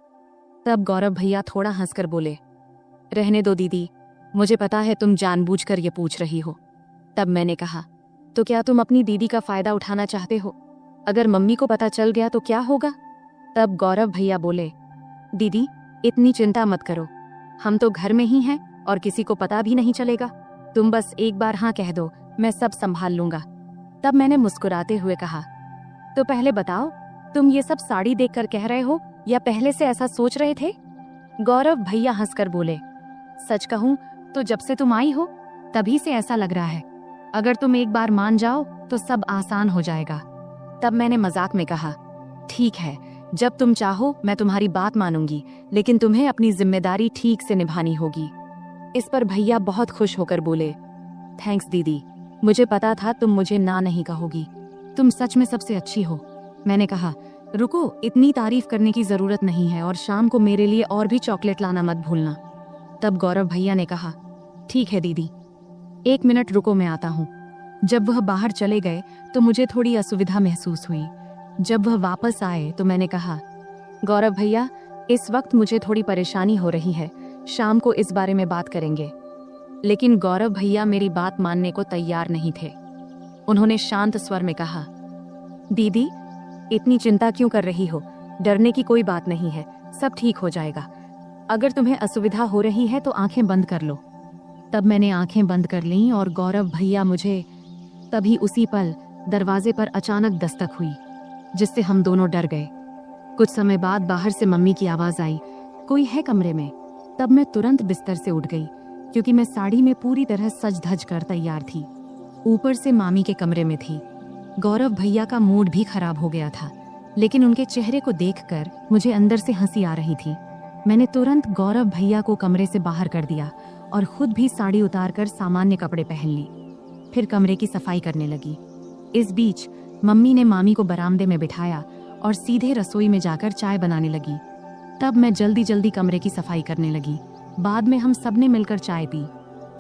तब गौरव भैया थोड़ा हंसकर बोले, रहने दो दीदी, मुझे पता है तुम जानबूझकर ये पूछ रही हो। तब मैंने कहा, तो क्या तुम अपनी दीदी का फायदा उठाना चाहते हो, अगर मम्मी को पता चल गया तो क्या होगा। तब गौरव भैया बोले, दीदी इतनी चिंता मत करो, हम तो घर में ही हैं और किसी को पता भी नहीं चलेगा, तुम बस एक बार हाँ कह दो, मैं सब संभाल लूंगा। तब मैंने मुस्कुराते हुए कहा, तो पहले बताओ तुम ये सब साड़ी देखकर कह रहे हो या पहले से ऐसा सोच रहे थे। गौरव भैया हंसकर बोले, सच कहूं तो जब से तुम आई हो तभी से ऐसा लग रहा है, अगर तुम एक बार मान जाओ तो सब आसान हो जाएगा। तब मैंने मजाक में कहा, ठीक है, जब तुम चाहो मैं तुम्हारी बात मानूंगी, लेकिन तुम्हें अपनी जिम्मेदारी ठीक से निभानी होगी। इस पर भैया बहुत खुश होकर बोले, थैंक्स दीदी, मुझे पता था तुम मुझे ना नहीं कहोगी, तुम सच में सबसे अच्छी हो। मैंने कहा, रुको, इतनी तारीफ करने की जरूरत नहीं है और शाम को मेरे लिए और भी चॉकलेट लाना मत भूलना। तब गौरव भैया ने कहा, ठीक है दीदी, 1 मिनट रुको, मैं आता हूँ। जब वह बाहर चले गए तो मुझे थोड़ी असुविधा महसूस हुई। जब वह वापस आए तो मैंने कहा, गौरव भैया इस वक्त मुझे थोड़ी परेशानी हो रही है, शाम को इस बारे में बात करेंगे। लेकिन गौरव भैया मेरी बात मानने को तैयार नहीं थे। उन्होंने शांत स्वर में कहा, दीदी, इतनी चिंता क्यों कर रही हो? डरने की कोई बात नहीं है, सब ठीक हो जाएगा। अगर तुम्हें असुविधा हो रही है तो आंखें बंद कर लो। तब मैंने आंखें बंद कर लीं और गौरव भैया मुझे तभी उसी पल दरवाजे पर अचानक दस्तक हुई, जिससे हम दोनों डर गए। कुछ समय बाद बाहर से मम्मी की आवाज आई, कोई है कमरे में? तब मैं तुरंत बिस्तर से उठ गई, क्योंकि मैं साड़ी में पूरी तरह सज धज कर तैयार थी। ऊपर से मामी के कमरे में थी। गौरव भैया का मूड भी खराब हो गया था, लेकिन उनके चेहरे को देखकर मुझे अंदर से हंसी आ रही थी। मैंने तुरंत गौरव भैया को कमरे से बाहर कर दिया और खुद भी साड़ी उतारकर सामान्य कपड़े पहन ली। फिर कमरे की सफाई करने लगी। इस बीच मम्मी ने मामी को बरामदे में बिठाया और सीधे रसोई में जाकर चाय बनाने लगी। तब मैं जल्दी जल्दी कमरे की सफाई करने लगी। बाद में हम सबने मिलकर चाय पी।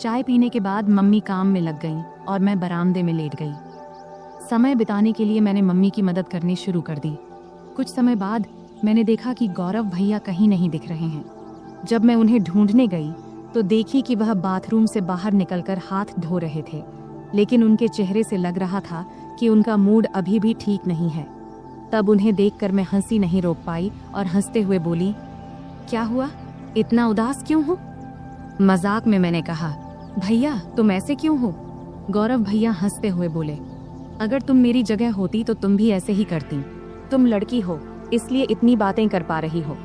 चाय पीने के बाद मम्मी काम में लग गईं और मैं बरामदे में लेट गई। समय बिताने के लिए मैंने मम्मी की मदद करनी शुरू कर दी। कुछ समय बाद मैंने देखा कि गौरव भैया कहीं नहीं दिख रहे हैं। जब मैं उन्हें ढूंढने गई तो देखी कि वह बाथरूम से बाहर निकलकर हाथ धो रहे थे, लेकिन उनके चेहरे से लग रहा था कि उनका मूड अभी भी ठीक नहीं है। तब उन्हें देखकर मैं हंसी नहीं रोक पाई और हंसते हुए बोली, क्या हुआ, इतना उदास क्यों हो? मजाक में मैंने कहा, भैया तुम ऐसे क्यों हो? गौरव भैया हंसते हुए बोले, अगर तुम मेरी जगह होती तो तुम भी ऐसे ही करती। तुम लड़की हो, इसलिए इतनी बातें कर पा रही हो।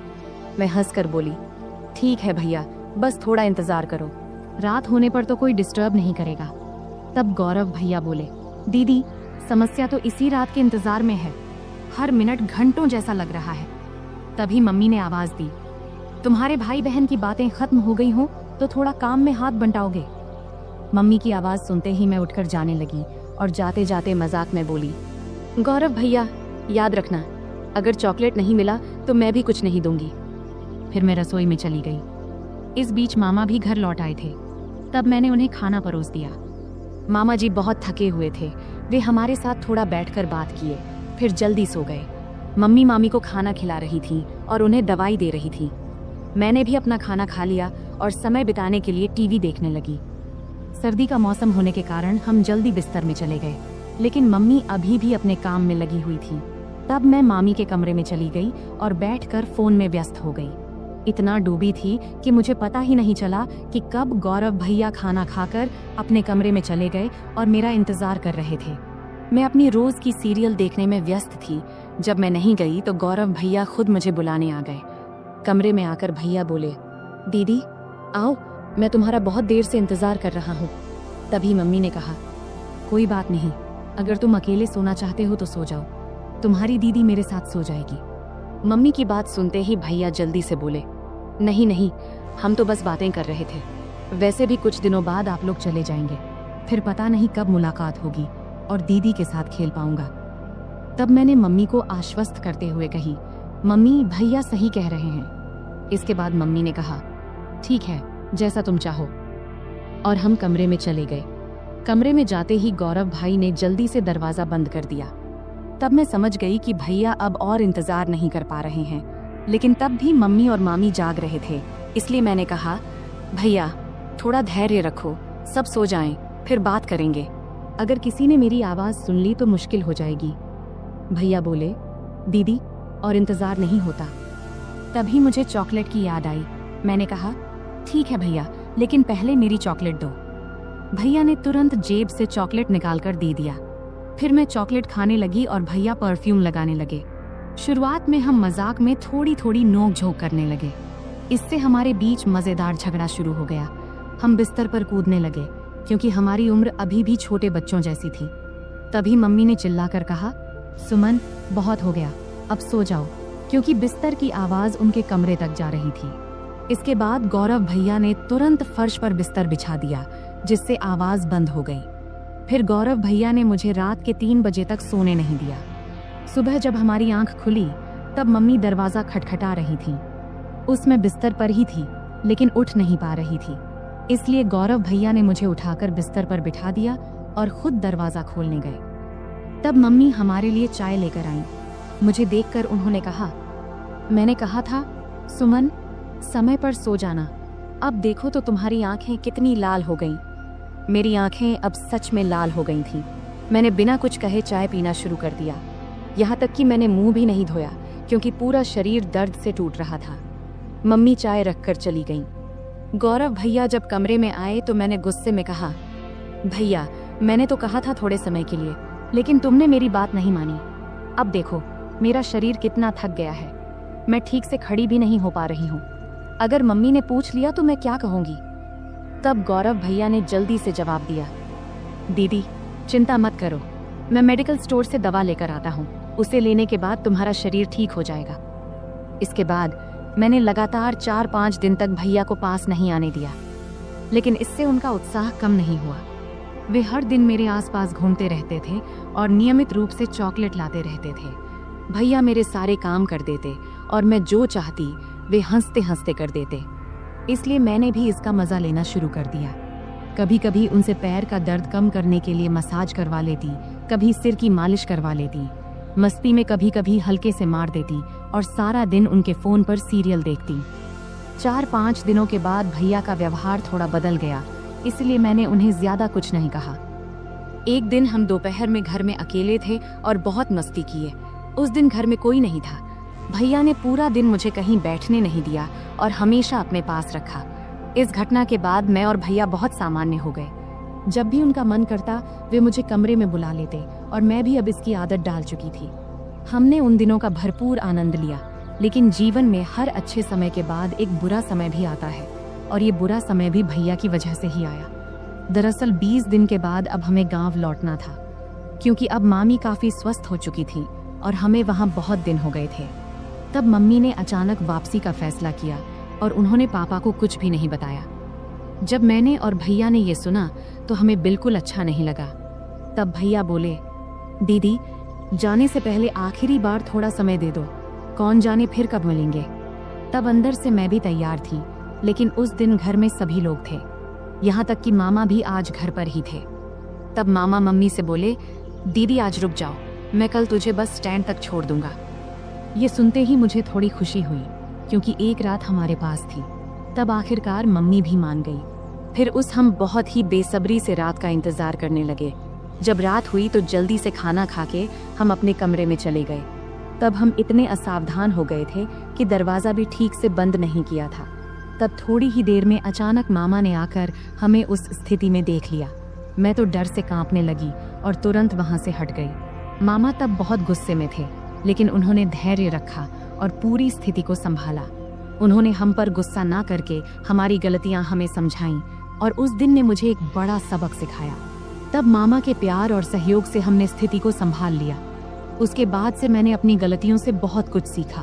मैं हंसकर बोली, ठीक है भैया, बस थोड़ा इंतजार करो, रात होने पर तो कोई डिस्टर्ब नहीं करेगा। तब गौरव भैया बोले, दीदी समस्या तो इसी रात के इंतजार में है, हर मिनट घंटों जैसा लग रहा है। तभी मम्मी ने आवाज दी, तुम्हारे भाई बहन की बातें खत्म हो गई हो तो थोड़ा काम में हाथ बंटाओगे? मम्मी की आवाज सुनते ही मैं उठकर जाने लगी और जाते जाते मजाक में बोली, गौरव भैया याद रखना, अगर चॉकलेट नहीं मिला तो मैं भी कुछ नहीं दूंगी। फिर मैं रसोई में चली गई। इस बीच मामा भी घर लौट आए थे। तब मैंने उन्हें खाना परोस दिया। मामा जी बहुत थके हुए थे, वे हमारे साथ थोड़ा बैठकर बात किए, फिर जल्दी सो गए। मम्मी मामी को खाना खिला रही थी और उन्हें दवाई दे रही थी। मैंने भी अपना खाना खा लिया और समय बिताने के लिए टीवी देखने लगी। सर्दी का मौसम होने के कारण हम जल्दी बिस्तर में चले गए, लेकिन मम्मी अभी भी अपने काम में लगी हुई थी। तब मैं मामी के कमरे में चली गई और बैठकर फोन में व्यस्त हो गई। इतना डूबी थी कि मुझे पता ही नहीं चला कि कब गौरव भैया खाना खाकर अपने कमरे में चले गए और मेरा इंतजार कर रहे थे। मैं अपनी रोज की सीरियल देखने में व्यस्त थी। जब मैं नहीं गई तो गौरव भैया खुद मुझे बुलाने आ गए। कमरे में आकर भैया बोले, दीदी आओ, मैं तुम्हारा बहुत देर से इंतजार कर रहा हूँ। तभी मम्मी ने कहा, कोई बात नहीं, अगर तुम अकेले सोना चाहते हो तो सो जाओ, तुम्हारी दीदी मेरे साथ सो जाएगी। मम्मी की बात सुनते ही भैया जल्दी से बोले, नहीं नहीं, हम तो बस बातें कर रहे थे, वैसे भी कुछ दिनों बाद आप लोग चले जाएंगे, फिर पता नहीं कब मुलाकात होगी और दीदी के साथ खेल पाऊंगा। तब मैंने मम्मी को आश्वस्त करते हुए कही, मम्मी भैया सही कह रहे हैं। इसके बाद मम्मी ने कहा, ठीक है, जैसा तुम चाहो, और हम कमरे में चले गए। कमरे में जाते ही गौरव भाई ने जल्दी से दरवाजा बंद कर दिया। तब मैं समझ गई कि भैया अब और इंतजार नहीं कर पा रहे हैं, लेकिन तब भी मम्मी और मामी जाग रहे थे, इसलिए मैंने कहा, भैया थोड़ा धैर्य रखो, सब सो जाएं, फिर बात करेंगे। अगर किसी ने मेरी आवाज सुन ली तो मुश्किल हो जाएगी। भैया बोले, दीदी और इंतजार नहीं होता। तभी मुझे चॉकलेट की याद आई। मैंने कहा, ठीक है भैया, लेकिन पहले मेरी चॉकलेट दो। भैया ने तुरंत जेब से चॉकलेट निकालकर दे दिया। फिर मैं चॉकलेट खाने लगी और भैया परफ्यूम लगाने लगे। शुरुआत में हम मजाक में थोड़ी थोड़ी नोक झोंक करने लगे। इससे हमारे बीच मजेदार झगड़ा शुरू हो गया। हम बिस्तर पर कूदने लगे, क्योंकि हमारी उम्र अभी भी छोटे बच्चों जैसी थी। तभी मम्मी ने चिल्लाकर कहा, सुमन बहुत हो गया, अब सो जाओ, क्योंकि बिस्तर की आवाज उनके कमरे तक जा रही थी। इसके बाद गौरव भैया ने तुरंत फर्श पर बिस्तर बिछा दिया, जिससे आवाज बंद हो गई। फिर गौरव भैया ने मुझे रात के 3 बजे तक सोने नहीं दिया। सुबह जब हमारी आंख खुली तब मम्मी दरवाजा खटखटा रही थी। उसमें बिस्तर पर ही थी, लेकिन उठ नहीं पा रही थी, इसलिए गौरव भैया ने मुझे उठाकर बिस्तर पर बिठा दिया और खुद दरवाजा खोलने गए। तब मम्मी हमारे लिए चाय लेकर आईं। मुझे देखकर उन्होंने कहा, मैंने कहा था सुमन समय पर सो जाना, अब देखो तो तुम्हारी आंखें कितनी लाल हो गईं। मेरी आंखें अब सच में लाल हो गई थीं। मैंने बिना कुछ कहे चाय पीना शुरू कर दिया। यहाँ तक कि मैंने मुंह भी नहीं धोया क्योंकि पूरा शरीर दर्द से टूट रहा था। मम्मी चाय रखकर चली गईं। गौरव भैया जब कमरे में आए तो मैंने गुस्से में कहा, भैया मैंने तो कहा था थोड़े समय के लिए, लेकिन तुमने मेरी बात नहीं मानी। अब देखो मेरा शरीर कितना थक गया है, मैं ठीक से खड़ी भी नहीं हो पा रही हूँ। अगर मम्मी ने पूछ लिया तो मैं क्या कहूँगी? तब गौरव भैया ने जल्दी से जवाब दिया, दीदी चिंता मत करो, मैं मेडिकल स्टोर से दवा लेकर आता हूँ, उसे लेने के बाद तुम्हारा शरीर ठीक हो जाएगा। इसके बाद मैंने लगातार 4-5 दिन तक भैया को पास नहीं आने दिया, लेकिन इससे उनका उत्साह कम नहीं हुआ। वे हर दिन मेरे आसपास घूमते रहते थे और नियमित रूप से चॉकलेट लाते रहते थे। भैया मेरे सारे काम कर देते और मैं जो चाहती वे हंसते हंसते कर देते, इसलिए मैंने भी इसका मजा लेना शुरू कर दिया। कभी कभी उनसे पैर का दर्द कम करने के लिए मसाज करवा लेती, कभी सिर की मालिश करवा लेती, मस्ती में कभी कभी हल्के से मार देती और सारा दिन उनके फोन पर सीरियल देखती। 4-5 दिनों के बाद भैया का व्यवहार थोड़ा बदल गया, इसलिए मैंने उन्हें ज्यादा कुछ नहीं कहा। एक दिन हम दोपहर में घर में अकेले थे और बहुत मस्ती किए। उस दिन घर में कोई नहीं था। भैया ने पूरा दिन मुझे कहीं बैठने नहीं दिया और हमेशा अपने पास रखा। इस घटना के बाद मैं और भैया बहुत सामान्य हो गए। जब भी उनका मन करता वे मुझे कमरे में बुला लेते और मैं भी अब इसकी आदत डाल चुकी थी। हमने उन दिनों का भरपूर आनंद लिया, लेकिन जीवन में हर अच्छे समय के बाद एक बुरा समय भी आता है और ये बुरा समय भी भैया की वजह से ही आया। दरअसल 20 दिन के बाद अब हमें गांव लौटना था, क्योंकि अब मामी काफी स्वस्थ हो चुकी थी और हमें वहां बहुत दिन हो गए थे। तब मम्मी ने अचानक वापसी का फैसला किया और उन्होंने पापा को कुछ भी नहीं बताया। जब मैंने और भैया ने ये सुना तो हमें बिल्कुल अच्छा नहीं लगा। तब भैया बोले, दीदी जाने से पहले आखिरी बार थोड़ा समय दे दो, कौन जाने फिर कब मिलेंगे। तब अंदर से मैं भी तैयार थी, लेकिन उस दिन घर में सभी लोग थे, यहाँ तक कि मामा भी आज घर पर ही थे। तब मामा मम्मी से बोले, दीदी आज रुक जाओ, मैं कल तुझे बस स्टैंड तक छोड़ दूंगा। ये सुनते ही मुझे थोड़ी खुशी हुई, क्योंकि एक रात हमारे पास थी। तब आखिरकार मम्मी भी मान गई। फिर हम बहुत ही बेसब्री से रात का इंतजार करने लगे। जब रात हुई तो जल्दी से खाना खा के हम अपने कमरे में चले गए। तब हम इतने असावधान हो गए थे कि दरवाजा भी ठीक से बंद नहीं किया था। तब थोड़ी ही देर में अचानक मामा ने आकर हमें उस स्थिति में देख लिया। मैं तो डर से कांपने लगी और तुरंत वहां से हट गई। मामा तब बहुत गुस्से में थे, लेकिन उन्होंने धैर्य रखा और पूरी स्थिति को संभाला। उन्होंने हम पर गुस्सा ना करके हमारी गलतियां हमें समझाईं और उस दिन ने मुझे एक बड़ा सबक सिखाया। तब मामा के प्यार और सहयोग से हमने स्थिति को संभाल लिया। उसके बाद से मैंने अपनी गलतियों से बहुत कुछ सीखा।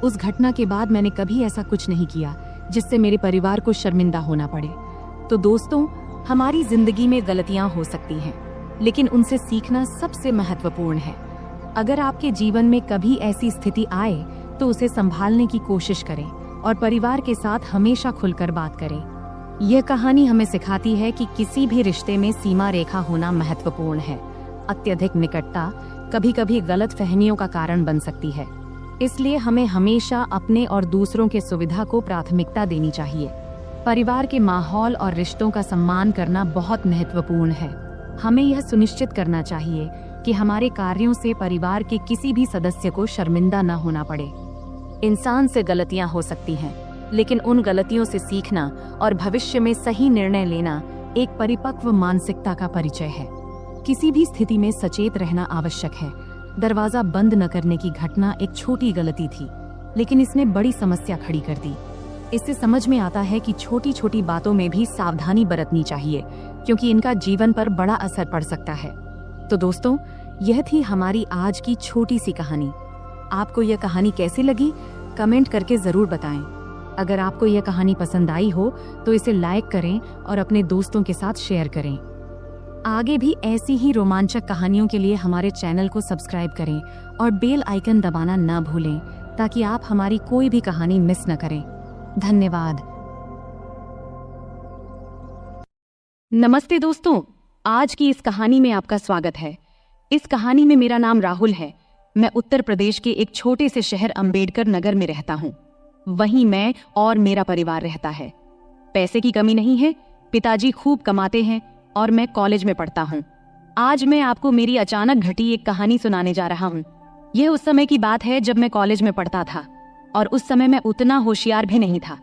उस घटना के बाद मैंने कभी ऐसा कुछ नहीं किया जिससे मेरे परिवार को शर्मिंदा होना पड़े। तो दोस्तों, हमारी जिंदगी में गलतियां हो सकती हैं, लेकिन उनसे सीखना सबसे महत्वपूर्ण है। अगर आपके जीवन में कभी ऐसी स्थिति आए तो उसे संभालने की कोशिश करें और परिवार के साथ हमेशा खुलकर बात करें। यह कहानी हमें सिखाती है कि किसी भी रिश्ते में सीमा रेखा होना महत्वपूर्ण है। अत्यधिक निकटता कभी कभी गलत फहमियों का कारण बन सकती है, इसलिए हमें हमेशा अपने और दूसरों के सुविधा को प्राथमिकता देनी चाहिए। परिवार के माहौल और रिश्तों का सम्मान करना बहुत महत्वपूर्ण है। हमें यह सुनिश्चित करना चाहिए कि हमारे कार्यों से परिवार के किसी भी सदस्य को शर्मिंदा न होना पड़े। इंसान से गलतियां हो सकती हैं, लेकिन उन गलतियों से सीखना और भविष्य में सही निर्णय लेना एक परिपक्व मानसिकता का परिचय है। किसी भी स्थिति में सचेत रहना आवश्यक है। दरवाजा बंद न करने की घटना एक छोटी गलती थी, लेकिन इसने बड़ी समस्या खड़ी कर दी। इससे समझ में आता है कि छोटी छोटी बातों में भी सावधानी बरतनी चाहिए, क्योंकि इनका जीवन पर बड़ा असर पड़ सकता है। तो दोस्तों, यह थी हमारी आज की छोटी सी कहानी। आपको यह कहानी कैसी लगी, कमेंट करके जरूर बताएं। अगर आपको यह कहानी पसंद आई हो तो इसे लाइक करें और अपने दोस्तों के साथ शेयर करें। आगे भी ऐसी ही रोमांचक कहानियों के लिए हमारे चैनल को सब्सक्राइब करें और बेल आइकन दबाना न भूलें, ताकि आप हमारी कोई भी कहानी मिस न करें। धन्यवाद। नमस्ते दोस्तों, आज की इस कहानी में आपका स्वागत है। इस कहानी में मेरा नाम राहुल है। मैं उत्तर प्रदेश के एक छोटे से शहर अंबेडकर नगर में रहता हूँ। वहीं मैं और मेरा परिवार रहता है। पैसे की कमी नहीं है, पिताजी खूब कमाते हैं और मैं कॉलेज में पढ़ता हूँ। आज मैं आपको मेरी अचानक घटी एक कहानी सुनाने जा रहा हूँ। यह उस समय की बात है जब मैं कॉलेज में पढ़ता था, और उस समय मैं उतना होशियार भी नहीं था।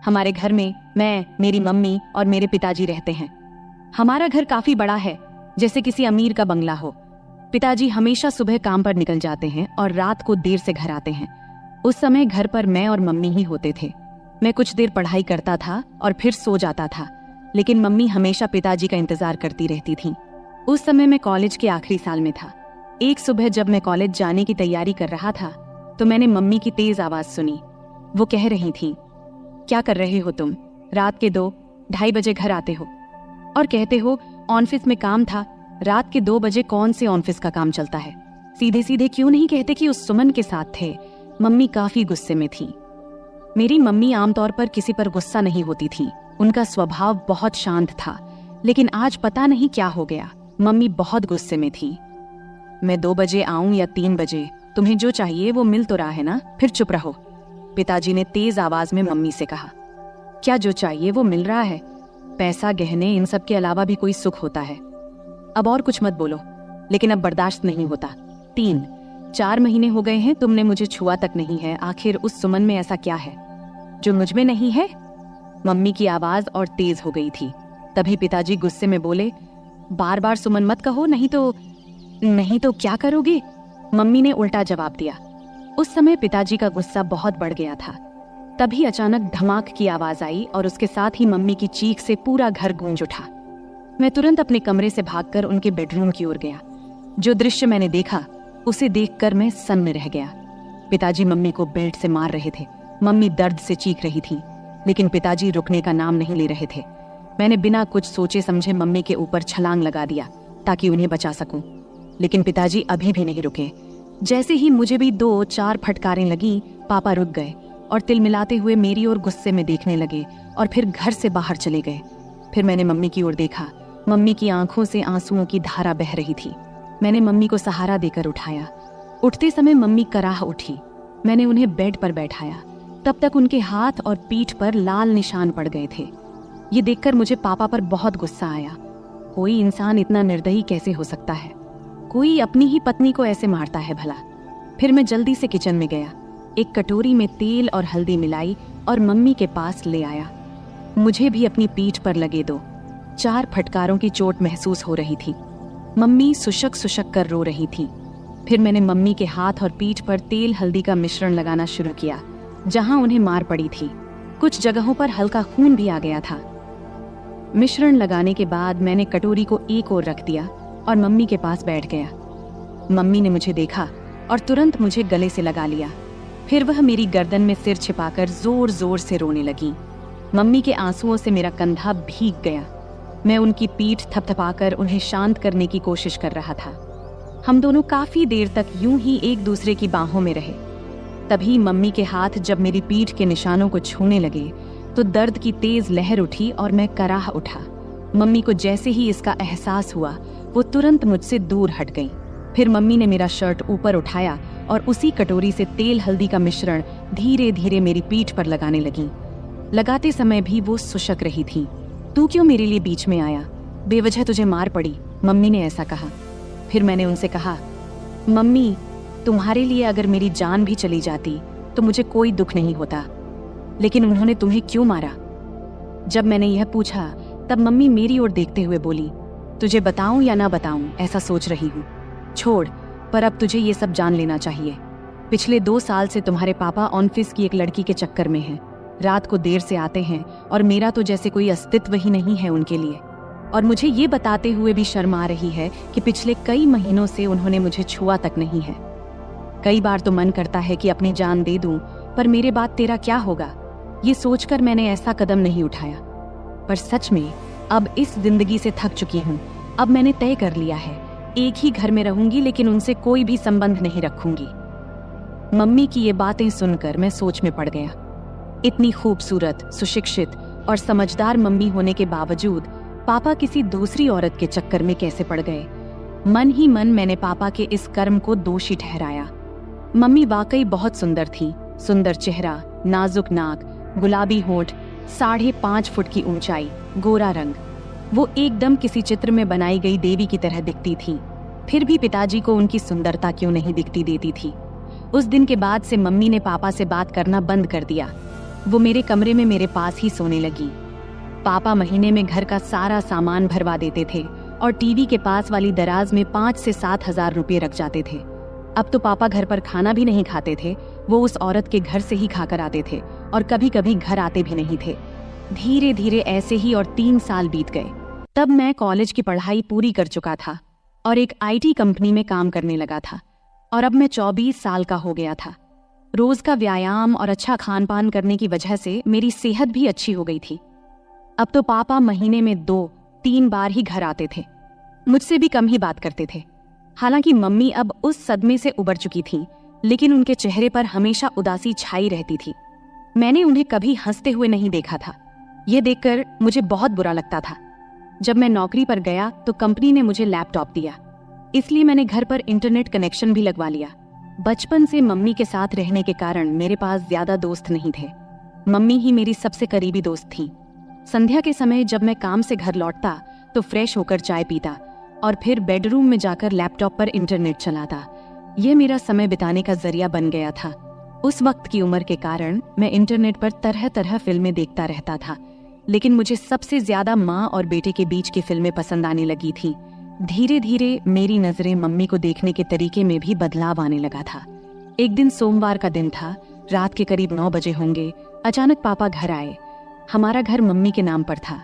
हमारे घर में मैं, मेरी मम्मी और मेरे पिताजी रहते हैं। हमारा घर काफी बड़ा है, जैसे किसी अमीर का बंगला हो। पिताजी हमेशा सुबह काम पर निकल जाते हैं और रात को देर से घर आते हैं। उस समय घर पर मैं और मम्मी ही होते थे। मैं कुछ देर पढ़ाई करता था और फिर सो जाता था, लेकिन मम्मी हमेशा पिताजी का इंतजार करती रहती थी। उस समय मैं कॉलेज के आखिरी साल में था। एक सुबह जब मैं कॉलेज जाने की तैयारी कर रहा था तो मैंने मम्मी की तेज आवाज सुनी। वो कह रही थी, क्या कर रहे हो तुम? रात के 2-2:30 बजे घर आते हो और कहते हो ऑफिस में काम था। रात के 2 बजे कौन से ऑफिस का काम चलता है? सीधे सीधे क्यों नहीं कहते कि उस सुमन के साथ थे? मम्मी काफी गुस्से में थी। मेरी मम्मी आमतौर पर किसी पर गुस्सा नहीं होती थी। उनका स्वभाव बहुत शांत था, लेकिन आज पता नहीं क्या हो गया, मम्मी बहुत गुस्से में थी। मैं 2 बजे आऊं या 3 बजे, तुम्हें जो चाहिए वो मिल तो रहा है ना, फिर चुप रहो। पिताजी ने तेज आवाज में मम्मी से कहा। क्या जो चाहिए वो मिल रहा है? पैसा, गहने, इन सब के अलावा भी कोई सुख होता है? अब और कुछ मत बोलो, लेकिन अब बर्दाश्त नहीं होता। 3-4 महीने हो गए हैं तुमने मुझे छुआ तक नहीं है। आखिर उस सुमन में ऐसा क्या है जो मुझ में नहीं है? मम्मी की आवाज और तेज हो गई थी। तभी पिताजी गुस्से में बोले, बार बार सुमन मत कहो, नहीं तो क्या करोगे? मम्मी ने उल्टा जवाब दिया। उस समय पिताजी का गुस्सा बहुत बढ़ गया था। तभी अचानक धमाक की आवाज आई और उसके साथ ही मम्मी की चीख से पूरा घर गूंज उठा। मैं तुरंत अपने कमरे से भागकर उनके बेडरूम की ओर गया। जो दृश्य मैंने देखा उसे देखकर मैं सन्न रह गया। पिताजी मम्मी को बेल्ट से मार रहे थे। मम्मी दर्द से चीख रही थी, लेकिन पिताजी रुकने का नाम नहीं ले रहे थे। मैंने बिना कुछ सोचे समझे मम्मी के ऊपर छलांग लगा दिया ताकि उन्हें बचा सकूं, लेकिन पिताजी अभी भी नहीं रुके। जैसे ही मुझे भी 2-4 फटकारें लगी, पापा रुक गए और तिलमिलाते हुए मेरी ओर गुस्से में देखने लगे और फिर घर से बाहर चले गए। फिर मैंने मम्मी की ओर देखा। मम्मी की आंखों से आंसुओं की धारा बह रही थी। मैंने मम्मी को सहारा देकर उठाया। उठते समय मम्मी कराह उठी। मैंने उन्हें बेड पर बैठाया। तब तक उनके हाथ और पीठ पर लाल निशान पड़ गए थे। ये देखकर मुझे पापा पर बहुत गुस्सा आया। कोई इंसान इतना निर्दयी कैसे हो सकता है? कोई अपनी ही पत्नी को ऐसे मारता है भला? फिर मैं जल्दी से किचन में गया, एक कटोरी में तेल और हल्दी मिलाई और मम्मी के पास ले आया। मुझे भी अपनी पीठ पर लगे 2-4 फटकारों की चोट महसूस हो रही थी। मम्मी सुशक सुशक कर रो रही थी। फिर मैंने मम्मी के हाथ और पीठ पर तेल हल्दी का मिश्रण लगाना शुरू किया, जहां उन्हें मार पड़ी थी। कुछ जगहों पर हल्का खून भी आ गया था। मिश्रण लगाने के बाद मैंने कटोरी को एक ओर रख दिया और मम्मी के पास बैठ गया। मम्मी ने मुझे देखा और तुरंत मुझे गले से लगा लिया। फिर वह मेरी गर्दन में सिर छिपाकर जोर जोर से रोने लगी। मम्मी के आंसुओं से मेरा कंधा भीग गया। मैं उनकी पीठ थपथपाकर उन्हें शांत करने की कोशिश कर रहा था। हम दोनों काफी देर तक यूं ही एक दूसरे की बाहों में रहे। तभी मम्मी के हाथ जब मेरी पीठ के निशानों को छूने लगे तो दर्द की तेज लहर उठी और मैं कराह उठा। मम्मी को जैसे ही इसका एहसास हुआ वो तुरंत मुझसे दूर हट गई। फिर मम्मी ने मेरा शर्ट ऊपर उठाया और उसी कटोरी से तेल हल्दी का मिश्रण धीरे धीरे मेरी पीठ पर लगाने लगी। लगाते समय भी वो सुशक रही थी। तू क्यों मेरे लिए बीच में आया? बेवजह तुझे मार पड़ी, मम्मी ने ऐसा कहा। फिर मैंने उनसे कहा, मम्मी, तुम्हारे लिए अगर मेरी जान भी चली जाती तो मुझे कोई दुख नहीं होता, लेकिन उन्होंने तुम्हें क्यों मारा? जब मैंने यह पूछा तब मम्मी मेरी ओर देखते हुए बोली, तुझे बताऊं या ना बताऊं ऐसा सोच रही हूँ। छोड़, पर अब तुझे ये सब जान लेना चाहिए। पिछले 2 साल से तुम्हारे पापा ऑफिस की एक लड़की के चक्कर में हैं। रात को देर से आते हैं और मेरा तो जैसे कोई अस्तित्व ही नहीं है उनके लिए। और मुझे ये बताते हुए भी शर्म आ रही है कि पिछले कई महीनों से उन्होंने मुझे छुआ तक नहीं है। कई बार तो मन करता है कि अपनी जान दे दूं, पर मेरे बाद तेरा क्या होगा, ये सोचकर मैंने ऐसा कदम नहीं उठाया। पर सच में अब इस जिंदगी से थक चुकी हूँ। अब मैंने तय कर लिया है, एक ही घर में रहूंगी, लेकिन उनसे कोई भी संबंध नहीं रखूंगी। मम्मी की ये बातें सुनकर मैं सोच में पड़ गया। इतनी खूबसूरत, सुशिक्षित और समझदार मम्मी होने के बावजूद पापा किसी दूसरी औरत के चक्कर में कैसे पड़ गए? मन ही मन मैंने पापा के इस कर्म को दोषी ठहराया। मम्मी वाकई बहुत सुंदर थी। सुंदर चेहरा, नाजुक नाक, गुलाबी होंठ, 5.5 फुट की ऊंचाई, गोरा रंग। वो एकदम किसी चित्र में बनाई गई देवी की तरह दिखती थी। फिर भी पिताजी को उनकी सुंदरता क्यों नहीं दिखती देती थी। उस दिन के बाद से मम्मी ने पापा से बात करना बंद कर दिया। वो मेरे कमरे में मेरे पास ही सोने लगी। पापा महीने में घर का सारा सामान भरवा देते थे और टीवी के पास वाली दराज में 5 से 7 हजार रुपये रख जाते थे। अब तो पापा घर पर खाना भी नहीं खाते थे, वो उस औरत के घर से ही खाकर आते थे और कभी कभी घर आते भी नहीं थे। धीरे धीरे ऐसे ही और 3 साल बीत गए। तब मैं कॉलेज की पढ़ाई पूरी कर चुका था और एक IT कंपनी में काम करने लगा था और अब मैं 24 साल का हो गया था। रोज का व्यायाम और अच्छा खान पान करने की वजह से मेरी सेहत भी अच्छी हो गई थी। अब तो पापा महीने में 2-3 बार ही घर आते थे, मुझसे भी कम ही बात करते थे। हालांकि मम्मी अब उस सदमे से उबर चुकी थी, लेकिन उनके चेहरे पर हमेशा उदासी छाई रहती थी। मैंने उन्हें कभी हंसते हुए नहीं देखा था। यह देखकर मुझे बहुत बुरा लगता था। जब मैं नौकरी पर गया तो कंपनी ने मुझे लैपटॉप दिया, इसलिए मैंने घर पर इंटरनेट कनेक्शन भी लगवा लिया। बचपन से मम्मी के साथ रहने के कारण मेरे पास ज्यादा दोस्त नहीं थे। मम्मी ही मेरी सबसे करीबी दोस्त थी। संध्या के समय जब मैं काम से घर लौटता तो फ्रेश होकर चाय पीता और फिर बेडरूम में जाकर लैपटॉप पर इंटरनेट चलाता। यह मेरा समय बिताने का जरिया बन गया था। उस वक्त की उम्र के कारण मैं इंटरनेट पर तरह तरह फिल्में देखता रहता था, लेकिन मुझे सबसे ज्यादा माँ और बेटे के बीच की फिल्में पसंद आने लगी थी। धीरे धीरे मेरी नजरें मम्मी को देखने के तरीके में भी बदलाव आने लगा था। एक दिन सोमवार का दिन था, रात के करीब 9 बजे होंगे। अचानक पापा घर आए। हमारा घर मम्मी के नाम पर था।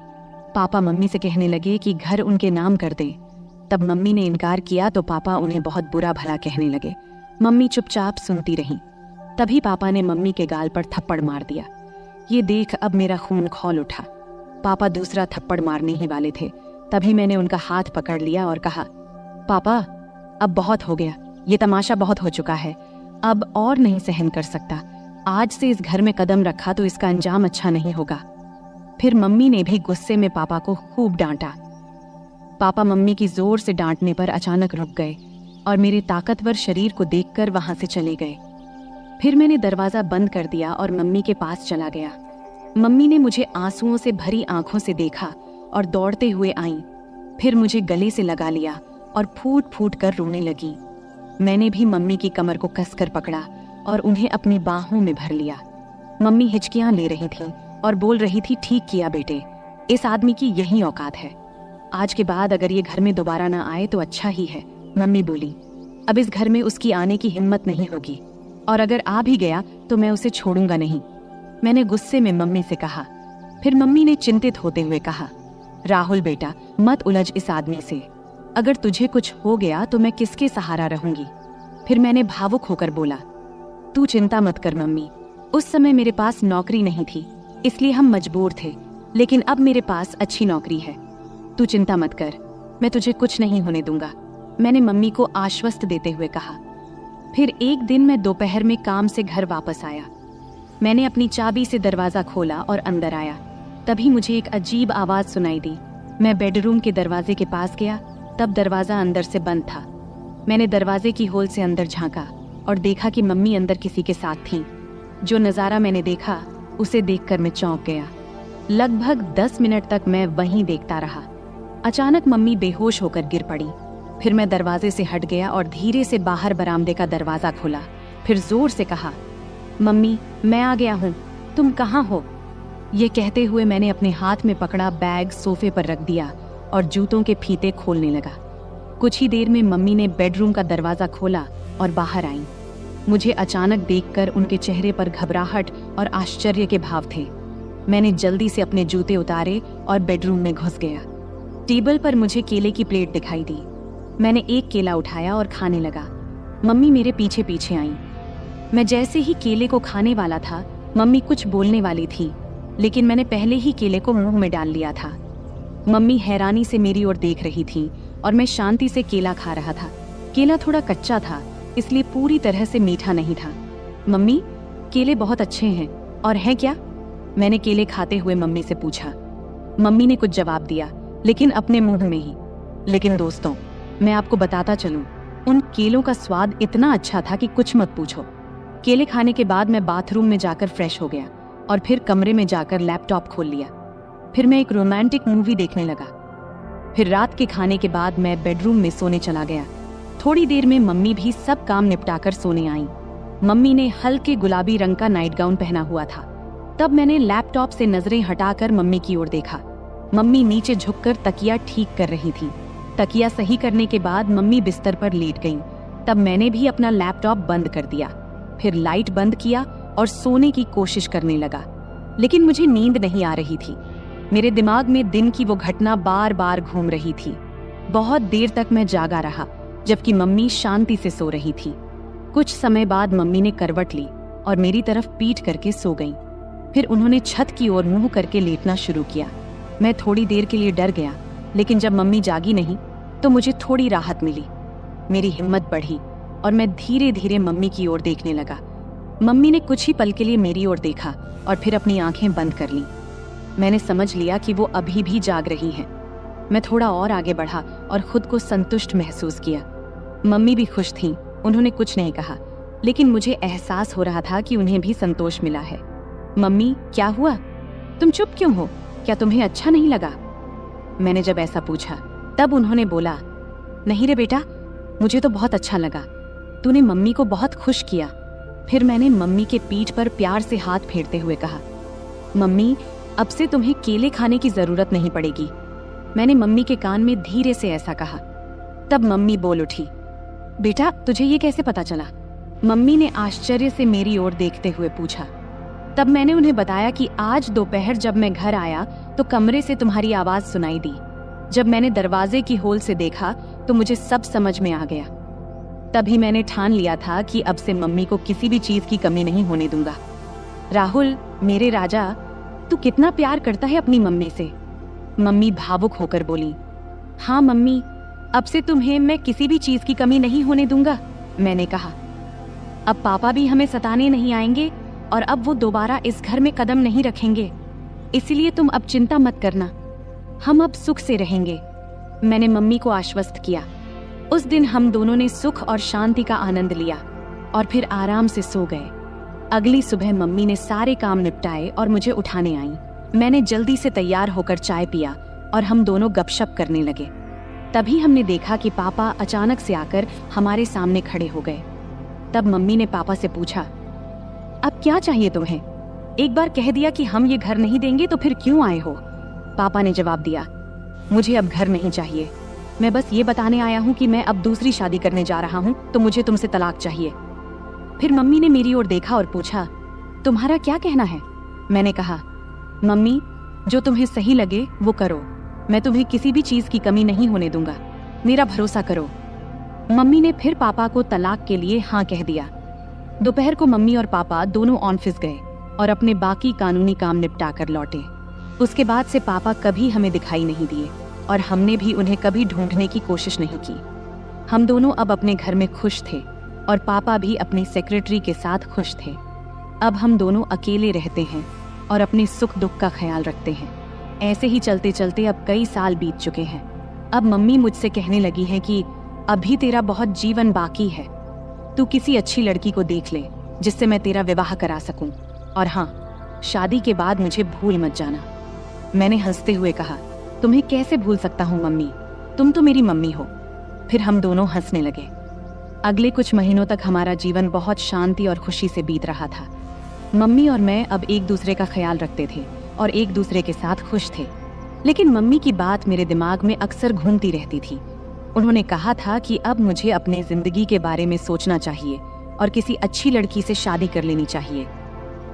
पापा मम्मी से कहने लगे कि घर उनके नाम कर दें। तब मम्मी ने इनकार किया तो पापा उन्हें बहुत बुरा भला कहने लगे। मम्मी चुपचाप सुनती रहीं। तभी पापा ने मम्मी के गाल पर थप्पड़ मार दिया। ये देख अब मेरा खून खौल उठा। पापा दूसरा थप्पड़ मारने ही वाले थे, तभी मैंने उनका हाथ पकड़ लिया और कहा, पापा अब बहुत हो गया, ये तमाशा बहुत हो चुका है, अब और नहीं सहन कर सकता। आज से इस घर में कदम रखा तो इसका अंजाम अच्छा नहीं होगा। फिर मम्मी ने भी गुस्से में पापा को खूब डांटा। पापा मम्मी की जोर से डांटने पर अचानक रुक गए और मेरे ताकतवर शरीर को देखकर वहां से चले गए। फिर मैंने दरवाजा बंद कर दिया और मम्मी के पास चला गया। मम्मी ने मुझे आंसुओं से भरी आंखों से देखा और दौड़ते हुए आईं। फिर मुझे गले से लगा लिया और फूट फूट कर रोने लगी। मैंने भी मम्मी की कमर को कसकर पकड़ा और उन्हें अपनी बाहों में भर लिया। मम्मी हिचकियां ले रही थी और बोल रही थी, ठीक किया बेटे, इस आदमी की यही औकात है। आज के बाद अगर ये घर में दोबारा ना आए तो अच्छा ही है। मम्मी बोली, अब इस घर में उसकी आने की हिम्मत नहीं होगी और अगर आ भी गया तो मैं उसे छोड़ूंगा नहीं। मैंने गुस्से में मम्मी से कहा। फिर मम्मी ने चिंतित होते हुए कहा, राहुल बेटा, मत उलझ इस आदमी से। अगर तुझे कुछ हो गया तो मैं किसके सहारा रहूंगी। फिर मैंने भावुक होकर बोला, तू चिंता मत कर मम्मी, उस समय मेरे पास नौकरी नहीं थी इसलिए हम मजबूर थे, लेकिन अब मेरे पास अच्छी नौकरी है। तू चिंता मत कर, मैं तुझे कुछ नहीं होने दूंगा, मैंने मम्मी को आश्वस्त देते हुए कहा। फिर एक दिन मैं दोपहर में काम से घर वापस आया। मैंने अपनी चाबी से दरवाजा खोला और अंदर आया। तभी मुझे एक अजीब आवाज सुनाई दी। मैं बेडरूम के दरवाजे के पास गया, तब दरवाजा अंदर से बंद था। मैंने दरवाजे की होल से अंदर झांका और देखा कि मम्मी अंदर किसी के साथ थीं। जो नज़ारा मैंने देखा उसे देखकर मैं चौंक गया। लगभग 10 मिनट तक मैं वहीं देखता रहा। अचानक मम्मी बेहोश होकर गिर पड़ी। फिर मैं दरवाजे से हट गया और धीरे से बाहर बरामदे का दरवाजा खोला। फिर जोर से कहा, मम्मी मैं आ गया हूँ, तुम कहाँ हो? ये कहते हुए मैंने अपने हाथ में पकड़ा बैग सोफे पर रख दिया और जूतों के फीते खोलने लगा। कुछ ही देर में मम्मी ने बेडरूम का दरवाजा खोला और बाहर आई। मुझे अचानक देखकर उनके चेहरे पर घबराहट और आश्चर्य के भाव थे। मैंने जल्दी से अपने जूते उतारे और बेडरूम में घुस गया। टेबल पर मुझे केले की प्लेट दिखाई दी। मैंने एक केला उठाया और खाने लगा। मम्मी मेरे पीछे पीछे आई। मैं जैसे ही केले को खाने वाला था, मम्मी कुछ बोलने वाली थी, लेकिन मैंने पहले ही केले को मुंह में डाल लिया था। मम्मी हैरानी से मेरी ओर देख रही थी और मैं शांति से केला खा रहा था। केला थोड़ा कच्चा था, इसलिए पूरी तरह से मीठा नहीं था। मम्मी, केले बहुत अच्छे हैं और है क्या? मैंने केले खाते हुए मम्मी से पूछा। मम्मी ने कुछ जवाब दिया, लेकिन अपने मुंह में ही। लेकिन दोस्तों, मैं आपको बताता चलूं, उन केलों का स्वाद इतना अच्छा था कि कुछ मत पूछो। केले खाने के बाद मैं बाथरूम में जाकर फ्रेश हो गया और फिर कमरे में जाकर लैपटॉप खोल लिया। फिर मैं एक रोमांटिक मूवी देखने लगा। फिर रात के खाने के बाद मैं बेडरूम में सोने चला गया। थोड़ी देर में मम्मी भी सब काम निपटाकर सोने आई। मम्मी ने हल्के गुलाबी रंग का नाइट गाउन पहना हुआ था। तब मैंने लैपटॉप से नजरें हटाकर मम्मी की ओर देखा। मम्मी नीचे झुककर तकिया ठीक कर रही थी। तकिया सही करने के बाद मम्मी बिस्तर पर लेट गईं। तब मैंने भी अपना लैपटॉप बंद कर दिया, फिर लाइट बंद किया और सोने की कोशिश करने लगा। लेकिन मुझे नींद नहीं आ रही थी। मेरे दिमाग में दिन की वो घटना बार बार घूम रही थी। बहुत देर तक मैं जागा रहा, जबकि मम्मी शांति से सो रही थी। कुछ समय बाद मम्मी ने करवट ली और मेरी तरफ पीठ करके सो गईं। फिर उन्होंने छत की ओर मुंह करके लेटना शुरू किया। मैं थोड़ी देर के लिए डर गया, लेकिन जब मम्मी जागी नहीं तो मुझे थोड़ी राहत मिली। मेरी हिम्मत बढ़ी और मैं धीरे धीरे मम्मी की ओर देखने लगा। मम्मी ने कुछ ही पल के लिए मेरी ओर देखा और फिर अपनी आंखें बंद कर लीं। मैंने समझ लिया कि वो अभी भी जाग रही हैं। मैं थोड़ा और आगे बढ़ा और खुद को संतुष्ट महसूस किया। मम्मी भी खुश थीं। उन्होंने कुछ नहीं कहा, लेकिन मुझे एहसास हो रहा था कि उन्हें भी संतोष मिला है। मम्मी, क्या हुआ? तुम चुप क्यों हो? क्या तुम्हें अच्छा नहीं लगा? मैंने जब ऐसा पूछा तब उन्होंने बोला, नहीं रे बेटा, मुझे तो बहुत अच्छा लगा। तूने मम्मी को बहुत खुश किया। फिर मैंने मम्मी के पीठ पर प्यार से हाथ फेरते हुए कहा, मम्मी, अब से तुम्हें केले खाने की जरूरत नहीं पड़ेगी। मैंने मम्मी के कान में धीरे से ऐसा कहा। तब मम्मी बोल उठी, बेटा, तुझे ये कैसे पता चला? मम्मी ने आश्चर्य से मेरी ओर देखते हुए पूछा। तब मैंने उन्हें बताया कि आज दोपहर जब मैं घर आया तो कमरे से तुम्हारी आवाज सुनाई दी। जब मैंने दरवाजे की होल से देखा तो मुझे सब समझ में आ गया। तभी मैंने ठान लिया था कि अब से मम्मी को किसी भी चीज की कमी नहीं होने दूंगा। राहुल, मेरे राजा, तू कितना प्यार करता है अपनी मम्मी से। मम्मी भावुक होकर बोली, हाँ मम्मी, अब से तुम्हें मैं किसी भी चीज की कमी नहीं होने दूंगा। मैंने कहा, अब पापा भी हमें सताने नहीं आएंगे और अब वो दोबारा इस घर में कदम नहीं रखेंगे। इसलिए तुम अब चिंता मत करना, हम अब सुख से रहेंगे। मैंने मम्मी को आश्वस्त किया। उस दिन हम दोनों ने सुख और शांति का आनंद लिया और फिर आराम से सो गए। अगली सुबह मम्मी ने सारे काम निपटाए और मुझे उठाने आई। मैंने जल्दी से तैयार होकर चाय पिया और हम दोनों गपशप करने लगे। तभी हमने देखा कि पापा अचानक से आकर हमारे सामने खड़े हो गए। तब मम्मी ने पापा से पूछा, अब क्या चाहिए तुम्हें? एक बार कह दिया कि हम ये घर नहीं देंगे तो फिर क्यों आए हो? पापा ने जवाब दिया, मुझे अब घर नहीं चाहिए। मैं बस ये बताने आया हूँ कि मैं अब दूसरी शादी करने जा रहा हूँ, तो मुझे तुमसे तलाक चाहिए। फिर मम्मी ने मेरी ओर देखा और पूछा, तुम्हारा क्या कहना है? मैंने कहा, मम्मी, जो तुम्हें सही लगे वो करो। मैं तुम्हें किसी भी चीज की कमी नहीं होने दूंगा, मेरा भरोसा करो। मम्मी ने फिर पापा को तलाक के लिए हाँ कह दिया। दोपहर को मम्मी और पापा दोनों ऑफिस गए और अपने बाकी कानूनी काम निपटा कर लौटे। उसके बाद से पापा कभी हमें दिखाई नहीं दिए और हमने भी उन्हें कभी ढूंढने की कोशिश नहीं की। हम दोनों अब अपने घर में खुश थे और पापा भी अपने सेक्रेटरी के साथ खुश थे। अब हम दोनों अकेले रहते हैं और अपने सुख दुख का ख्याल रखते हैं। ऐसे ही चलते चलते अब कई साल बीत चुके हैं। अब मम्मी मुझसे कहने लगी है कि अभी तेरा बहुत जीवन बाकी है, तू किसी अच्छी लड़की को देख ले जिससे मैं तेरा विवाह करा सकूं, और हाँ, शादी के बाद मुझे भूल मत जाना। मैंने हंसते हुए कहा, तुम्हें कैसे भूल सकता हूँ मम्मी, तुम तो मेरी मम्मी हो। फिर हम दोनों हंसने लगे। अगले कुछ महीनों तक हमारा जीवन बहुत शांति और खुशी से बीत रहा था। मम्मी और मैं अब एक दूसरे का ख्याल रखते थे और एक दूसरे के साथ खुश थे। लेकिन मम्मी की बात मेरे दिमाग में अक्सर घूमती रहती थी। उन्होंने कहा था कि अब मुझे अपने जिंदगी के बारे में सोचना चाहिए और किसी अच्छी लड़की से शादी कर लेनी चाहिए।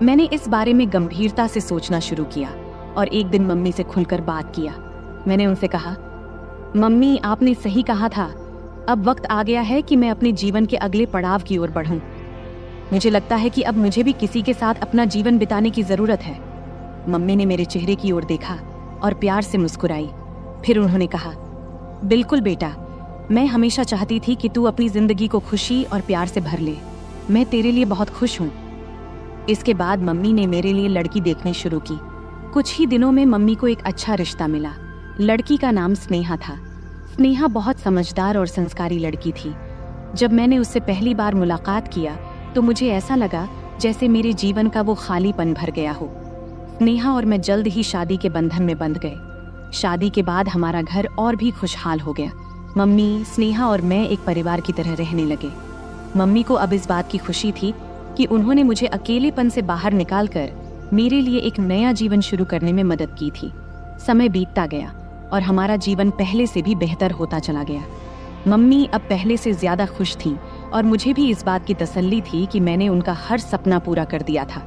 मैंने इस बारे में गंभीरता से सोचना शुरू किया और एक दिन मम्मी से खुलकर बात किया। मैंने उनसे कहा, मम्मी, आपने सही कहा था, अब वक्त आ गया है कि मैं अपने जीवन के अगले पड़ाव की ओर बढ़ूं। मुझे लगता है कि अब मुझे भी किसी के साथ अपना जीवन बिताने की जरूरत है। मम्मी ने मेरे चेहरे की ओर देखा और प्यार से मुस्कुराई। फिर उन्होंने कहा, बिल्कुल बेटा, मैं हमेशा चाहती थी कि तू अपनी जिंदगी को खुशी और प्यार से भर ले। मैं तेरे लिए बहुत खुश हूँ। इसके बाद मम्मी ने मेरे लिए लड़की देखनी शुरू की। कुछ ही दिनों में मम्मी को एक अच्छा रिश्ता मिला। लड़की का नाम स्नेहा था। स्नेहा बहुत समझदार और संस्कारी लड़की थी। जब मैंने उससे पहली बार मुलाकात किया तो मुझे ऐसा लगा जैसे मेरे जीवन का वो खालीपन भर गया हो। स्नेहा और मैं जल्द ही शादी के बंधन में बंध गए। शादी के बाद हमारा घर और भी खुशहाल हो गया। मम्मी, स्नेहा और मैं एक परिवार की तरह रहने लगे। मम्मी को अब इस बात की खुशी थी कि उन्होंने मुझे अकेलेपन से बाहर निकालकर मेरे लिए एक नया जीवन शुरू करने में मदद की थी। समय बीतता गया और हमारा जीवन पहले से भी बेहतर होता चला गया। मम्मी अब पहले से ज्यादा खुश थीं और मुझे भी इस बात की तसल्ली थी कि मैंने उनका हर सपना पूरा कर दिया था।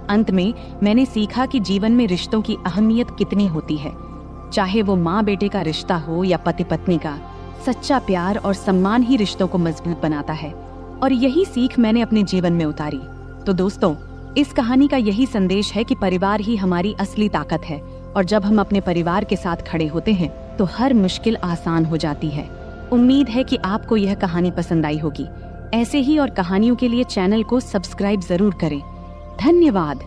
अंत में मैंने सीखा कि जीवन में रिश्तों की अहमियत कितनी होती है। चाहे वो माँ बेटे का रिश्ता हो या पति पत्नी का, सच्चा प्यार और सम्मान ही रिश्तों को मजबूत बनाता है। और यही सीख मैंने अपने जीवन में उतारी। तो दोस्तों, इस कहानी का यही संदेश है कि परिवार ही हमारी असली ताकत है और जब हम अपने परिवार के साथ खड़े होते हैं तो हर मुश्किल आसान हो जाती है। उम्मीद है कि आपको यह कहानी पसंद आई होगी। ऐसे ही और कहानियों के लिए चैनल को सब्सक्राइब जरूर करें। धन्यवाद।